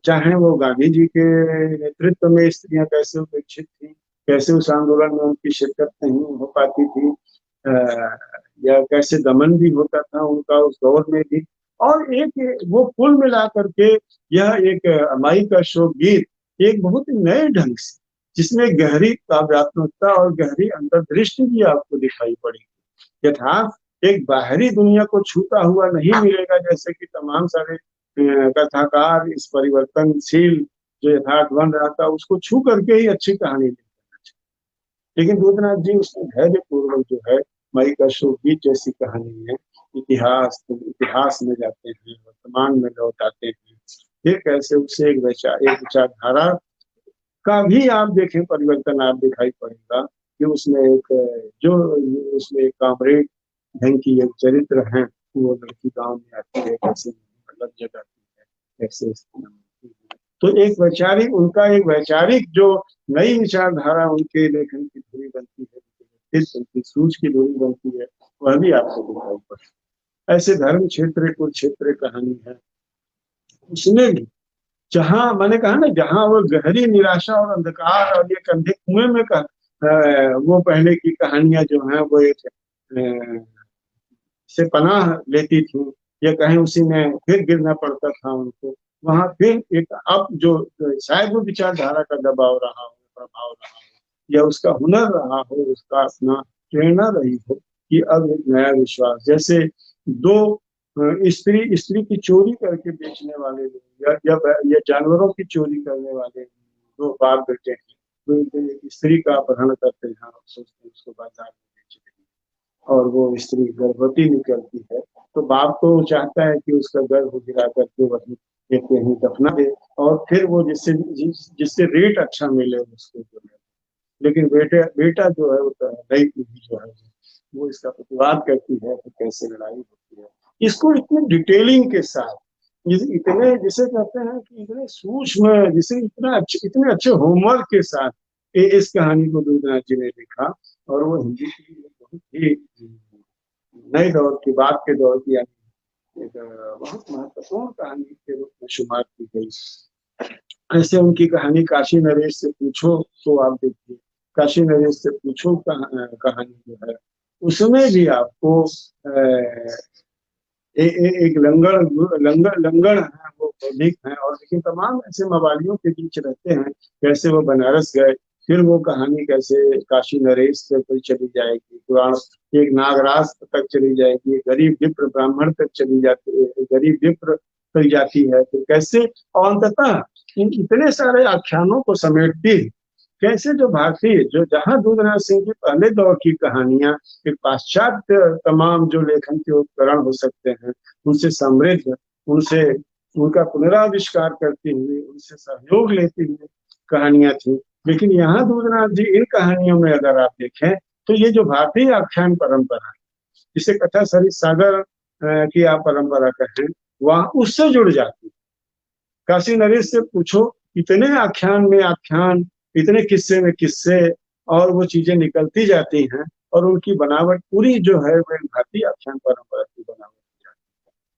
चाहे वो गांधी जी के नेतृत्व में स्त्रियां कैसे उपेक्षित थी, कैसे उस आंदोलन में उनकी शिरकत नहीं हो पाती थी, या कैसे दमन भी होता था उनका उस दौर में भी। और एक वो कुल मिला करके यह एक माई का शोक गीत एक बहुत ही नए ढंग से, जिसमें गहरी काव्यात्मकता और गहरी अंतर्दृष्टि भी आपको दिखाई पड़ेगी। यथार्थ एक बाहरी दुनिया को छूता हुआ नहीं मिलेगा, जैसे कि तमाम सारे कथाकार इस परिवर्तनशील जो यथार्थ बन रहा था उसको छू करके ही अच्छी कहानी लिखना चाहिए। लेकिन रुद्रनाथ जी उसमें धैर्य पूर्वक जो है मई का शोकगीत जैसी कहानी है, इतिहास में जाते हैं, वर्तमान में लौट आते हैं, फिर कैसे उससे एक विचारधारा का भी आप देखें परिवर्तन आप दिखाई पड़ेगा कि उसमें एक जो उसमें एक कामरेड ढंग की एक चरित्र है, वो लड़की गांव में आती है, कैसे लग जाती है, कैसे तो एक वैचारिक उनका एक वैचारिक जो नई विचारधारा उनके लेखन की धुरी बनती है, उनकी सूझ की धुरी बनती है, वह भी आपको दिखाई पड़े। ऐसे धर्म क्षेत्र कुरुक्षेत्र कहानी है, उसमें भी जहां मैंने कहा ना, जहां वो गहरी निराशा और अंधकार और एक अंधे कुएं में वो पहले की कहानियां जो है वो एक से पनाह लेती थी, या कहीं उसी में फिर गिरना पड़ता था उनको, वहां फिर एक अब जो शायद वो विचारधारा का दबाव रहा हो, प्रभाव रहा हो, या उसका हुनर रहा हो, उसका अपना प्रेरणा रही हो, कि अब एक नया विश्वास, जैसे दो स्त्री स्त्री की चोरी करके बेचने वाले लोग, या जानवरों की चोरी करने वाले दो बाप बेटे हैं, तो एक स्त्री का अपहरण करते हैं और सोचते हैं उसको बाजार में बेच देंगे, और वो स्त्री गर्भवती निकलती है, तो बाप तो चाहता है कि उसका गर्भ गिरा करके वही कहीं दफना दे, और फिर वो जिससे रेट अच्छा मिले उसको जो है, लेकिन बेटा जो है वो नई पीढ़ी जो है वो इसका प्रतिवाद करती है, तो कैसे लड़ाई होती है, इसको इतने डिटेलिंग के साथ, इतने जिसे कहते हैं कि इतने सूक्ष्म, जिसे इतने अच्छे होमवर्क के साथ इस कहानी को दुर्गनाथ जी ने लिखा, और वो हिंदी की बहुत ही नए दौर की, बात के दौर की, यानी एक बहुत महत्वपूर्ण कहानी के रूप में शुमार की गई। ऐसे उनकी कहानी काशी नरेश से पूछो, तो आप देखिए काशी नरेश से पूछो कहानी जो है, उसमें भी आपको एक लंगड़ है वो बौद्धिक है, और लेकिन तमाम ऐसे मवालियों के बीच रहते हैं, कैसे वो बनारस गए, फिर वो कहानी कैसे काशी नरेश से कोई चली जाएगी, पुराण एक नागराज तक चली जाएगी, गरीब विप्र ब्राह्मण तक चली जाती है, गरीब विप्र तक जाती है, फिर कैसे, और अंततः इन इतने सारे आख्यानों को समेटती है, कैसे जो भारतीय जो जहां दूधनाथ सिंह के पहले दौर की कहानियां फिर पाश्चात्य तमाम जो लेखन के उपकरण हो सकते हैं उनसे समृद्ध, उनसे उनका पुनराविष्कार करती हुई, उनसे सहयोग लेती हुई कहानियां थी, लेकिन यहाँ दूधनाथ जी इन कहानियों में अगर आप देखें तो ये जो भारतीय आख्यान परंपरा है, जिसे कथा सरित सागर की आप परंपरा कहें, वह उससे जुड़ जाती है। काशी नरेश से पूछो, इतने आख्यान में आख्यान, इतने किस्से में किस्से, और वो चीजें निकलती जाती हैं, और उनकी बनावट पूरी जो है वह भारतीय आख्यान परंपरा की बनावट है।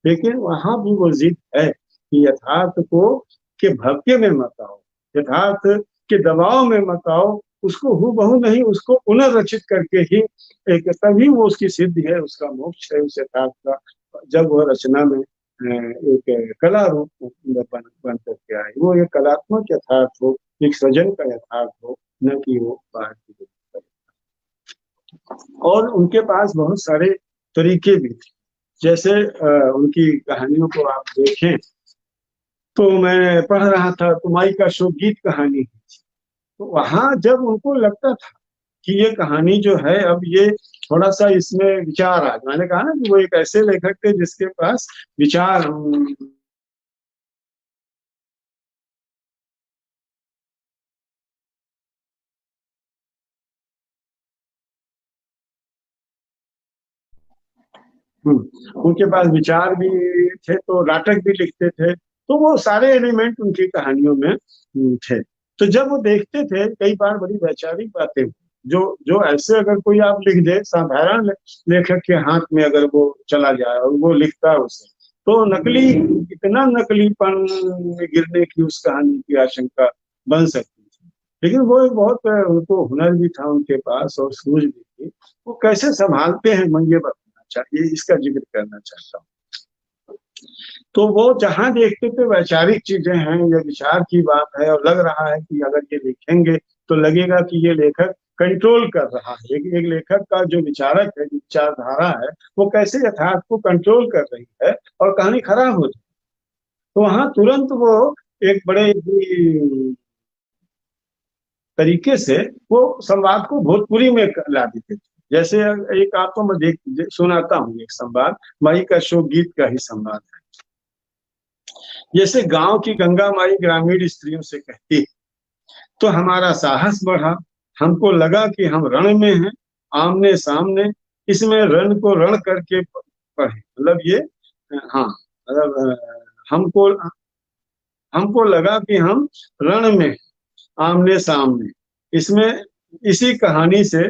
लेकिन वहां भी वो जिद है कि यथार्थ को के भव्य में मत आओ, यथार्थ के दबाव में मत आओ, उसको हूबहू नहीं, उसको पुनर्रचित करके ही एक, तभी वो उसकी सिद्धि है, उसका मोक्ष है उस यथार्थ का, जब वह रचना में एक कला रूप बन करके आए, वो एक कलात्मक यथार्थ हो, एक सृजन का यथार्थ हो, न कि वो बाहर की। और उनके पास बहुत सारे तरीके भी थे, जैसे उनकी कहानियों को आप देखें, तो मैं पढ़ रहा था कुमाई का शोकगीत कहानी, तो वहां जब उनको लगता था कि ये कहानी जो है अब ये थोड़ा सा इसमें विचार आ, मैंने कहा ना कि वो एक ऐसे लेखक थे जिसके पास विचार, उनके पास विचार भी थे, तो नाटक भी लिखते थे, तो वो सारे एलिमेंट उनकी कहानियों में थे। तो जब वो देखते थे, कई बार बड़ी वैचारिक बातें जो जो ऐसे अगर कोई आप लिख दे, साधारण लेखक के हाथ में अगर वो चला जाए और वो लिखता है उसे, तो नकली, इतना नकलीपन में गिरने की उस कहानी की आशंका बन सकती थी। लेकिन वो एक बहुत उनको हुनर भी था उनके पास और सूझ भी थी। वो कैसे संभालते हैं, मैं ये बताना चाहिए, इसका जिक्र करना चाहता हूँ। तो वो जहां देखते थे वैचारिक चीजें हैं या विचार की बात है, और लग रहा है कि अगर ये लिखेंगे तो लगेगा कि ये लेखक कंट्रोल कर रहा है, एक लेखक का जो विचारक है, विचारधारा है, वो कैसे यथार्थ को कंट्रोल कर रही है और कहानी खराब हो जाए, तो वहां तुरंत वो एक बड़े ही तरीके से वो संवाद को भोजपुरी में ला देते थे। जैसे एक आपको मैं सुनाता हूँ एक संवाद, माई का शोक गीत का ही संवाद है। जैसे गांव की गंगा माई ग्रामीण स्त्रियों से कहती, तो हमारा साहस बढ़ा, हमको लगा कि हम रण में हैं, आमने सामने, इसमें रण को रण करके पढ़े। मतलब ये, हाँ, मतलब हमको हमको लगा कि हम रण में, आमने सामने, इसमें, इसी कहानी से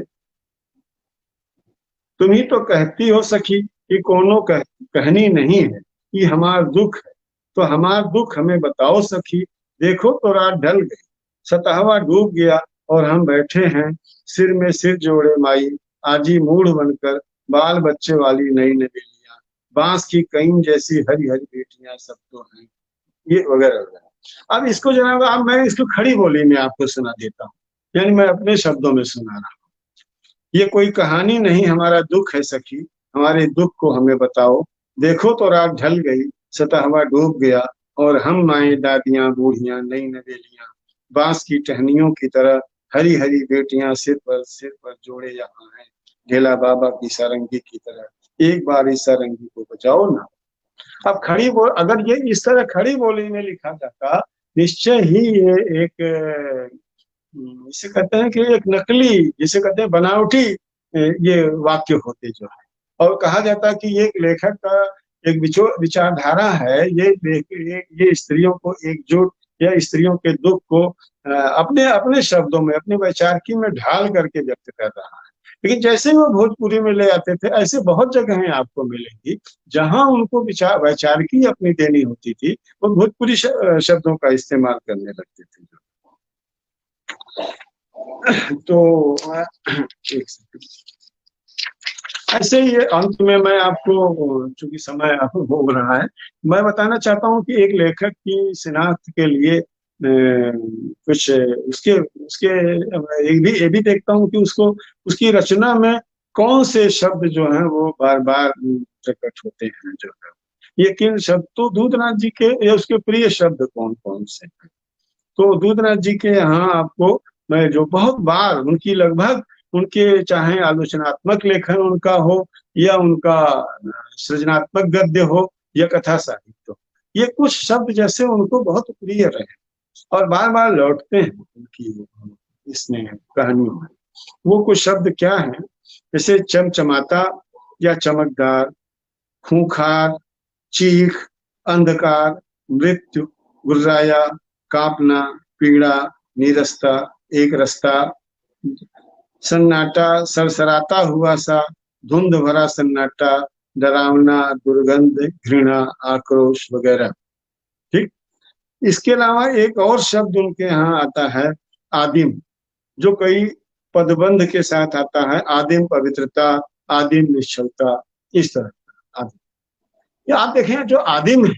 तुम ही तो कहती हो सखी कि कोनो कहनी नहीं है, कि हमार दुख है, तो हमार दुख हमें बताओ सखी। देखो तो रात ढल गई, सतहवा डूब गया, और हम बैठे हैं सिर में सिर जोड़े माई, आजी मूढ़ बनकर, बाल बच्चे वाली नई नवेलियां, बांस की कईन जैसी हरी हरी बेटियां सब तो हैं, ये वगैरह वगैरह। अब इसको जनाब, अब मैं इसको खड़ी बोली में आपको सुना देता हूँ, यानी मैं अपने शब्दों में सुना रहा हूँ। ये कोई कहानी नहीं, हमारा दुख है सखी, हमारे दुख को हमें बताओ। देखो तो रात ढल गई, सतहवा डूब गया, और हम माए दादियां बूढ़ियां नई नवेलियां, बांस की टहनियों की तरह हरी हरी बेटियां सिर पर जोड़े यहाँ हैं, ढेला बाबा की सारंगी की तरह, एक बार इस सारंगी को बचाओ ना। अब खड़ी बोल, अगर ये इस तरह खड़ी बोली में लिखा जाता, निश्चय ही ये एक इसे कहते हैं कि एक नकली, जिसे कहते हैं बनावटी ये वाक्य होते जो है। और कहा जाता है कि ये एक लेखक का एक विचारधारा है, ये स्त्रियों को एकजुट, या स्त्रियों के दुख को अपने अपने शब्दों में, अपने वैचारिकी में ढाल करके व्यक्त कर रहा है। लेकिन जैसे ही वो भोजपुरी में ले आते थे, ऐसे बहुत जगह आपको मिलेंगी जहां उनको विचार वैचारिकी अपनी देनी होती थी, वो भोजपुरी शब्दों का इस्तेमाल करने लगते थे। तो एक सेकंड, ऐसे ही अंत में मैं आपको, चूंकि समय हो रहा है, मैं बताना चाहता हूँ कि एक लेखक की शिनाख्त के लिए कुछ उसके उसके ये भी देखता हूँ कि उसको, उसकी रचना में कौन से शब्द जो हैं वो बार बार प्रकट होते हैं जो है, ये किन शब्द, तो दूधनाथ जी के या उसके प्रिय शब्द कौन कौन से हैं। तो दूधनाथ जी के यहाँ आपको मैं जो बहुत बार उनकी लगभग, उनके चाहे आलोचनात्मक लेखन उनका हो, या उनका सृजनात्मक गद्य हो, या कथा साहित्य हो, ये कुछ शब्द जैसे उनको बहुत प्रिय रहे और बार बार लौटते हैं उनकी इसमें कहानियों में। वो कुछ शब्द क्या है, जैसे चमचमाता या चमकदार, खूंखार, चीख, अंधकार, मृत्यु, गुर्राया, कांपना, पीड़ा, नीरसता, एक रस्ता, सन्नाटा, सरसराता हुआ सा, धुंध भरा सन्नाटा, डरावना, दुर्गंध, घृणा, आक्रोश वगैरह। ठीक, इसके अलावा एक और शब्द उनके यहाँ आता है, आदिम, जो कई पदबंध के साथ आता है, आदिम पवित्रता, आदिम निश्चलता, इस तरह आदिम। ये आप देखें, जो आदिम है,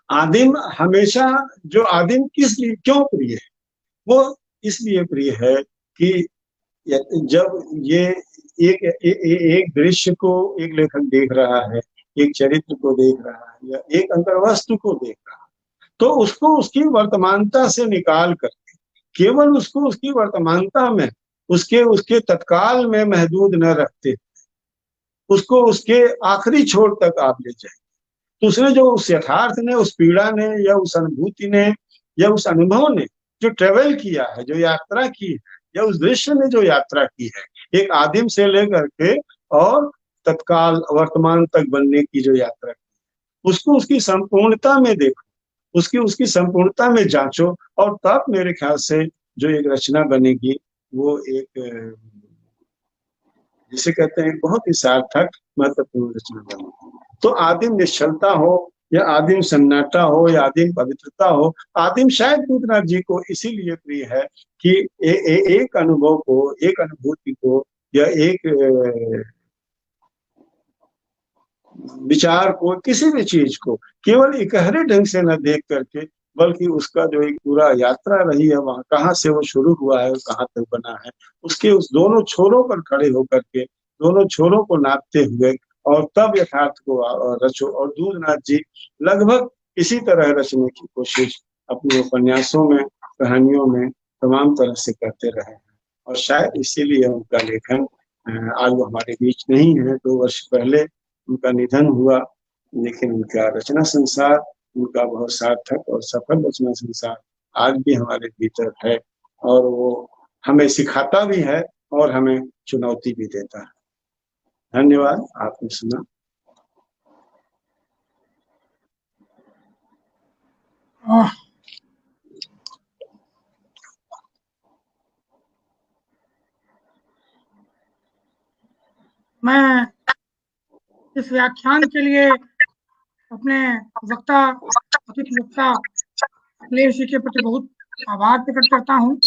आदिम हमेशा, जो आदिम किस लिए क्यों प्रिय है, वो इसलिए प्रिय है कि जब ये एक दृश्य को एक लेखक देख रहा है, एक चरित्र को देख रहा है, या एक अंतर्वस्तु को देख रहा है, तो उसको उसकी वर्तमानता से निकाल करके, केवल उसको उसकी वर्तमानता में, उसके उसके तत्काल में महदूद न रखते, उसको उसके आखिरी छोर तक आप ले जाए, तो उसने जो उस यथार्थ ने, उस पीड़ा ने, या उस अनुभूति ने, या उस अनुभव ने जो ट्रेवल किया है, जो यात्रा की है, या उस दृश्य ने जो यात्रा की है, एक आदिम से लेकर के और तत्काल वर्तमान तक बनने की जो यात्रा, उसको उसकी संपूर्णता में देखो, उसकी संपूर्णता में जांचो, और तब मेरे ख्याल से जो एक रचना बनेगी वो एक जिसे कहते हैं बहुत ही सार्थक महत्वपूर्ण रचना बनेगी। तो आदिम निश्चलता हो या आदिम सन्नाटा हो या आदिम पवित्रता हो, आदिम शायद भूतनाथ जी को इसीलिए प्रिय है कि एक अनुभव को, एक अनुभूति को या एक विचार को, किसी भी चीज को केवल इकहरे ढंग से न देख करके, बल्कि उसका जो एक पूरा यात्रा रही है, वहां कहाँ से वो शुरू हुआ है और कहाँ तक बना है, उसके उस दोनों छोरों पर खड़े होकर के, दोनों छोरों को नापते हुए, और तब यथार्थ को रचो। और दूधनाथ जी लगभग इसी तरह रचने की कोशिश अपने उपन्यासों में, कहानियों में तमाम तरह से करते रहे हैं। और शायद इसीलिए उनका लेखन आज वो हमारे बीच नहीं है। 2 वर्ष पहले उनका निधन हुआ, लेकिन उनका रचना संसार, उनका बहुत सार्थक और सफल रचना संसार आज भी हमारे भीतर है, और वो हमें सिखाता भी है और हमें चुनौती भी देता है। धन्यवाद, आपने सुना। मैं इस व्याख्यान के लिए अपने वक्ता, अतिथि वक्ता अखिलेश जी के प्रति बहुत आभार प्रकट करता हूँ,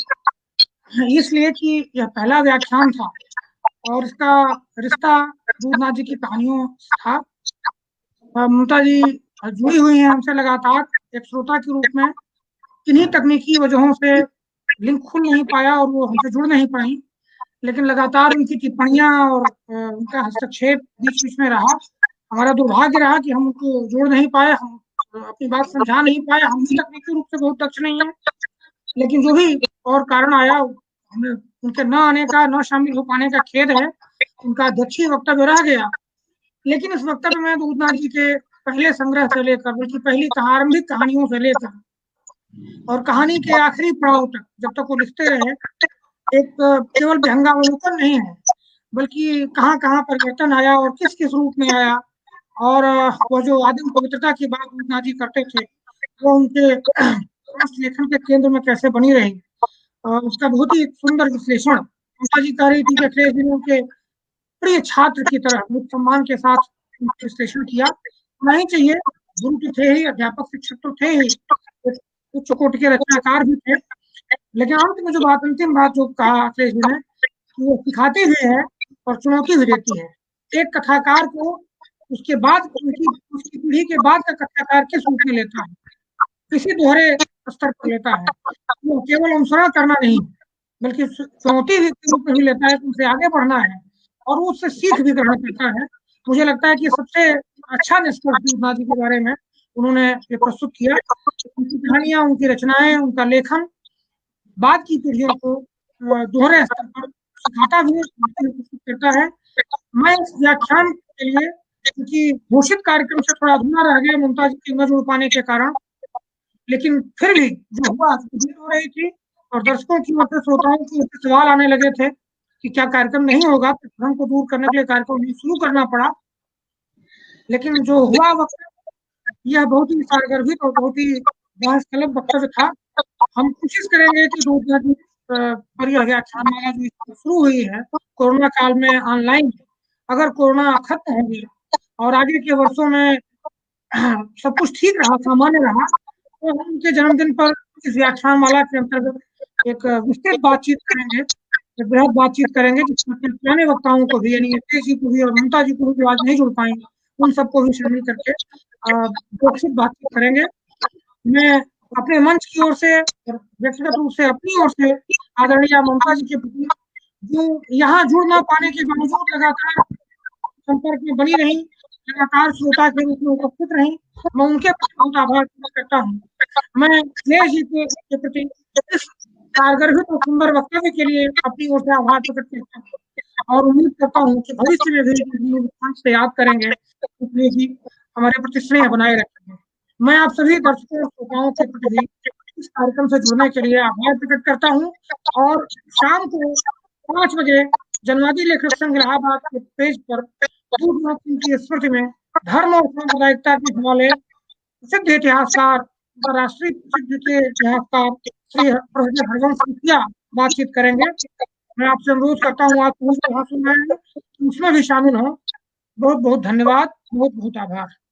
इसलिए कि यह पहला व्याख्यान था और इसका रिश्ता दूधनाथ जी की कहानियों से था। ममता जी जुड़ी हुई हैं हमसे लगातार एक श्रोता के रूप में। किन्हीं तकनीकी वजहों से लिंक खुल नहीं पाया और वो हमसे जुड़ नहीं पाई, लेकिन लगातार उनकी टिप्पणियां और उनका हस्तक्षेप बीच बीच में रहा। हमारा दुर्भाग्य रहा कि हम उनको जोड़ नहीं पाए, हम अपनी बात समझा नहीं पाए। हम भी तकनीकी रूप से बहुत दक्ष नहीं है, लेकिन जो भी और कारण आया, हमें उनके न आने का, न शामिल हो पाने का खेद है। उनका अध्यक्षीय वक्तव्य रह गया, लेकिन इस वक्तव्य में दूधनाथ जी के पहले संग्रह से लेकर, बल्कि पहली आरंभिक कहानियों से लेकर और कहानी के आखिरी पड़ाव तक, जब तक वो लिखते रहे, एक केवल व्यंगावलोकन नहीं है, बल्कि कहाँ कहाँ परिवर्तन आया और किस किस रूप में आया। और वो जो आदिम पवित्रता की बात दूधनाथ जी करते थे, वो उनके लेखन के केंद्र में कैसे बनी रही, उसका बहुत ही सुंदर विश्लेषण ममता जी कह रही थी कि अखिलेश जी के प्रिय छात्र की तरह बहुत सम्मान के साथ विश्लेषण किया। होना ही चाहिए, गुरु तो थे ही, अध्यापक शिक्षक तो थे ही, उच्च कोटि के रचनाकार भी थे। लेकिन अंत में जो बात, अंतिम बात जो कहा अखिलेश जी ने, कि वो सिखाती भी है और चुनौती भी देती है। एक कथाकार को उसके बाद उसकी पीढ़ी के बाद का कथाकार किस रूप में लेता है, किसी दोहरे स्तर पर लेता है। वो केवल अनुसरण करना नहीं, बल्कि चुनौती के रूप में भी लेता है, उनसे आगे बढ़ना है और वो उससे सीख भी ग्रहण करता है। मुझे लगता है कि सबसे अच्छा निष्कर्ष दूधनाथ जी के बारे में उन्होंने ये प्रस्तुत किया। उनकी कहानियां, उनकी रचनाएं, उनका लेखन बाद की पीढ़ियों को दोहरे स्तर पर सिखाता भी करता है। मैं इस व्याख्यान के लिए, क्योंकि घोषित कार्यक्रम से थोड़ा अधूरा रह गया ममता जी के न जुड़ पाने के कारण, लेकिन फिर भी जो हुआ, भीड़ हो रही थी और दर्शकों की ओर से, श्रोताओं की ओर से सवाल आने लगे थे कि क्या कार्यक्रम नहीं होगा, तो भ्रम को दूर करने के लिए कार्यक्रम शुरू करना पड़ा। लेकिन जो हुआ वक्त, यह बहुत ही सारगर्भित और बहुत ही बहस तलब वक्तव्य था। हम कोशिश करेंगे कि दूधनाथ जी पर यह व्याख्यानमाला जो शुरू हुई है कोरोना काल में ऑनलाइन, अगर कोरोना खत्म हो गया और आगे के वर्षों में सब कुछ ठीक रहा, सामान्य रहा, तो हम उनके जन्मदिन पर इस व्याख्यानमाला के अंतर्गत एक विस्तृत बातचीत करेंगे, एक बृहद बातचीत करेंगे, जिसमें पुराने वक्ताओं को भी, यानी अखिलेश जी को भी और ममता जी को भी जो आज नहीं जुड़ पाएंगे, उन सबको भी शामिल करके विस्तृत बातचीत करेंगे। मैं अपने मंच की ओर से, व्यक्तिगत रूप से अपनी ओर से आदरणीय ममता जी के प्रति, जो यहाँ जुड़ ना पाने के बावजूद लगातार संपर्क में बनी रही, लगातार श्रोता के रूप में उपस्थित रही, मैं उनके प्रति बहुत आभार प्रकट करता हूँ। मैं अखिलेश जी के प्रति इस कारगर्भित और सुंदर वक्तव्य के लिए अपनी ओर से आभार प्रकट करता हूँ और उम्मीद करता हूँ कि भविष्य में भी से याद करेंगे, इसलिए जी हमारे प्रति स्नेह बनाए रखेंगे। मैं आप सभी दर्शकों और श्रोताओं के प्रति भी इस कार्यक्रम से जुड़ने के लिए आभार प्रकट करता हूँ और शाम को 5 बजे जनवादी लेखक संघ इलाहाबाद के पेज पर की स्मृति में धर्म और सांप्रदायिकता के हवाले प्रसिद्ध इतिहासकार, अंतर्राष्ट्रीय प्रसिद्ध के इतिहासकार श्री प्रोफेसर हरवंश मुखिया बातचीत करेंगे। मैं आपसे अनुरोध करता हूँ, आप भाषण में उसमें भी शामिल हो। बहुत बहुत धन्यवाद, बहुत बहुत आभार।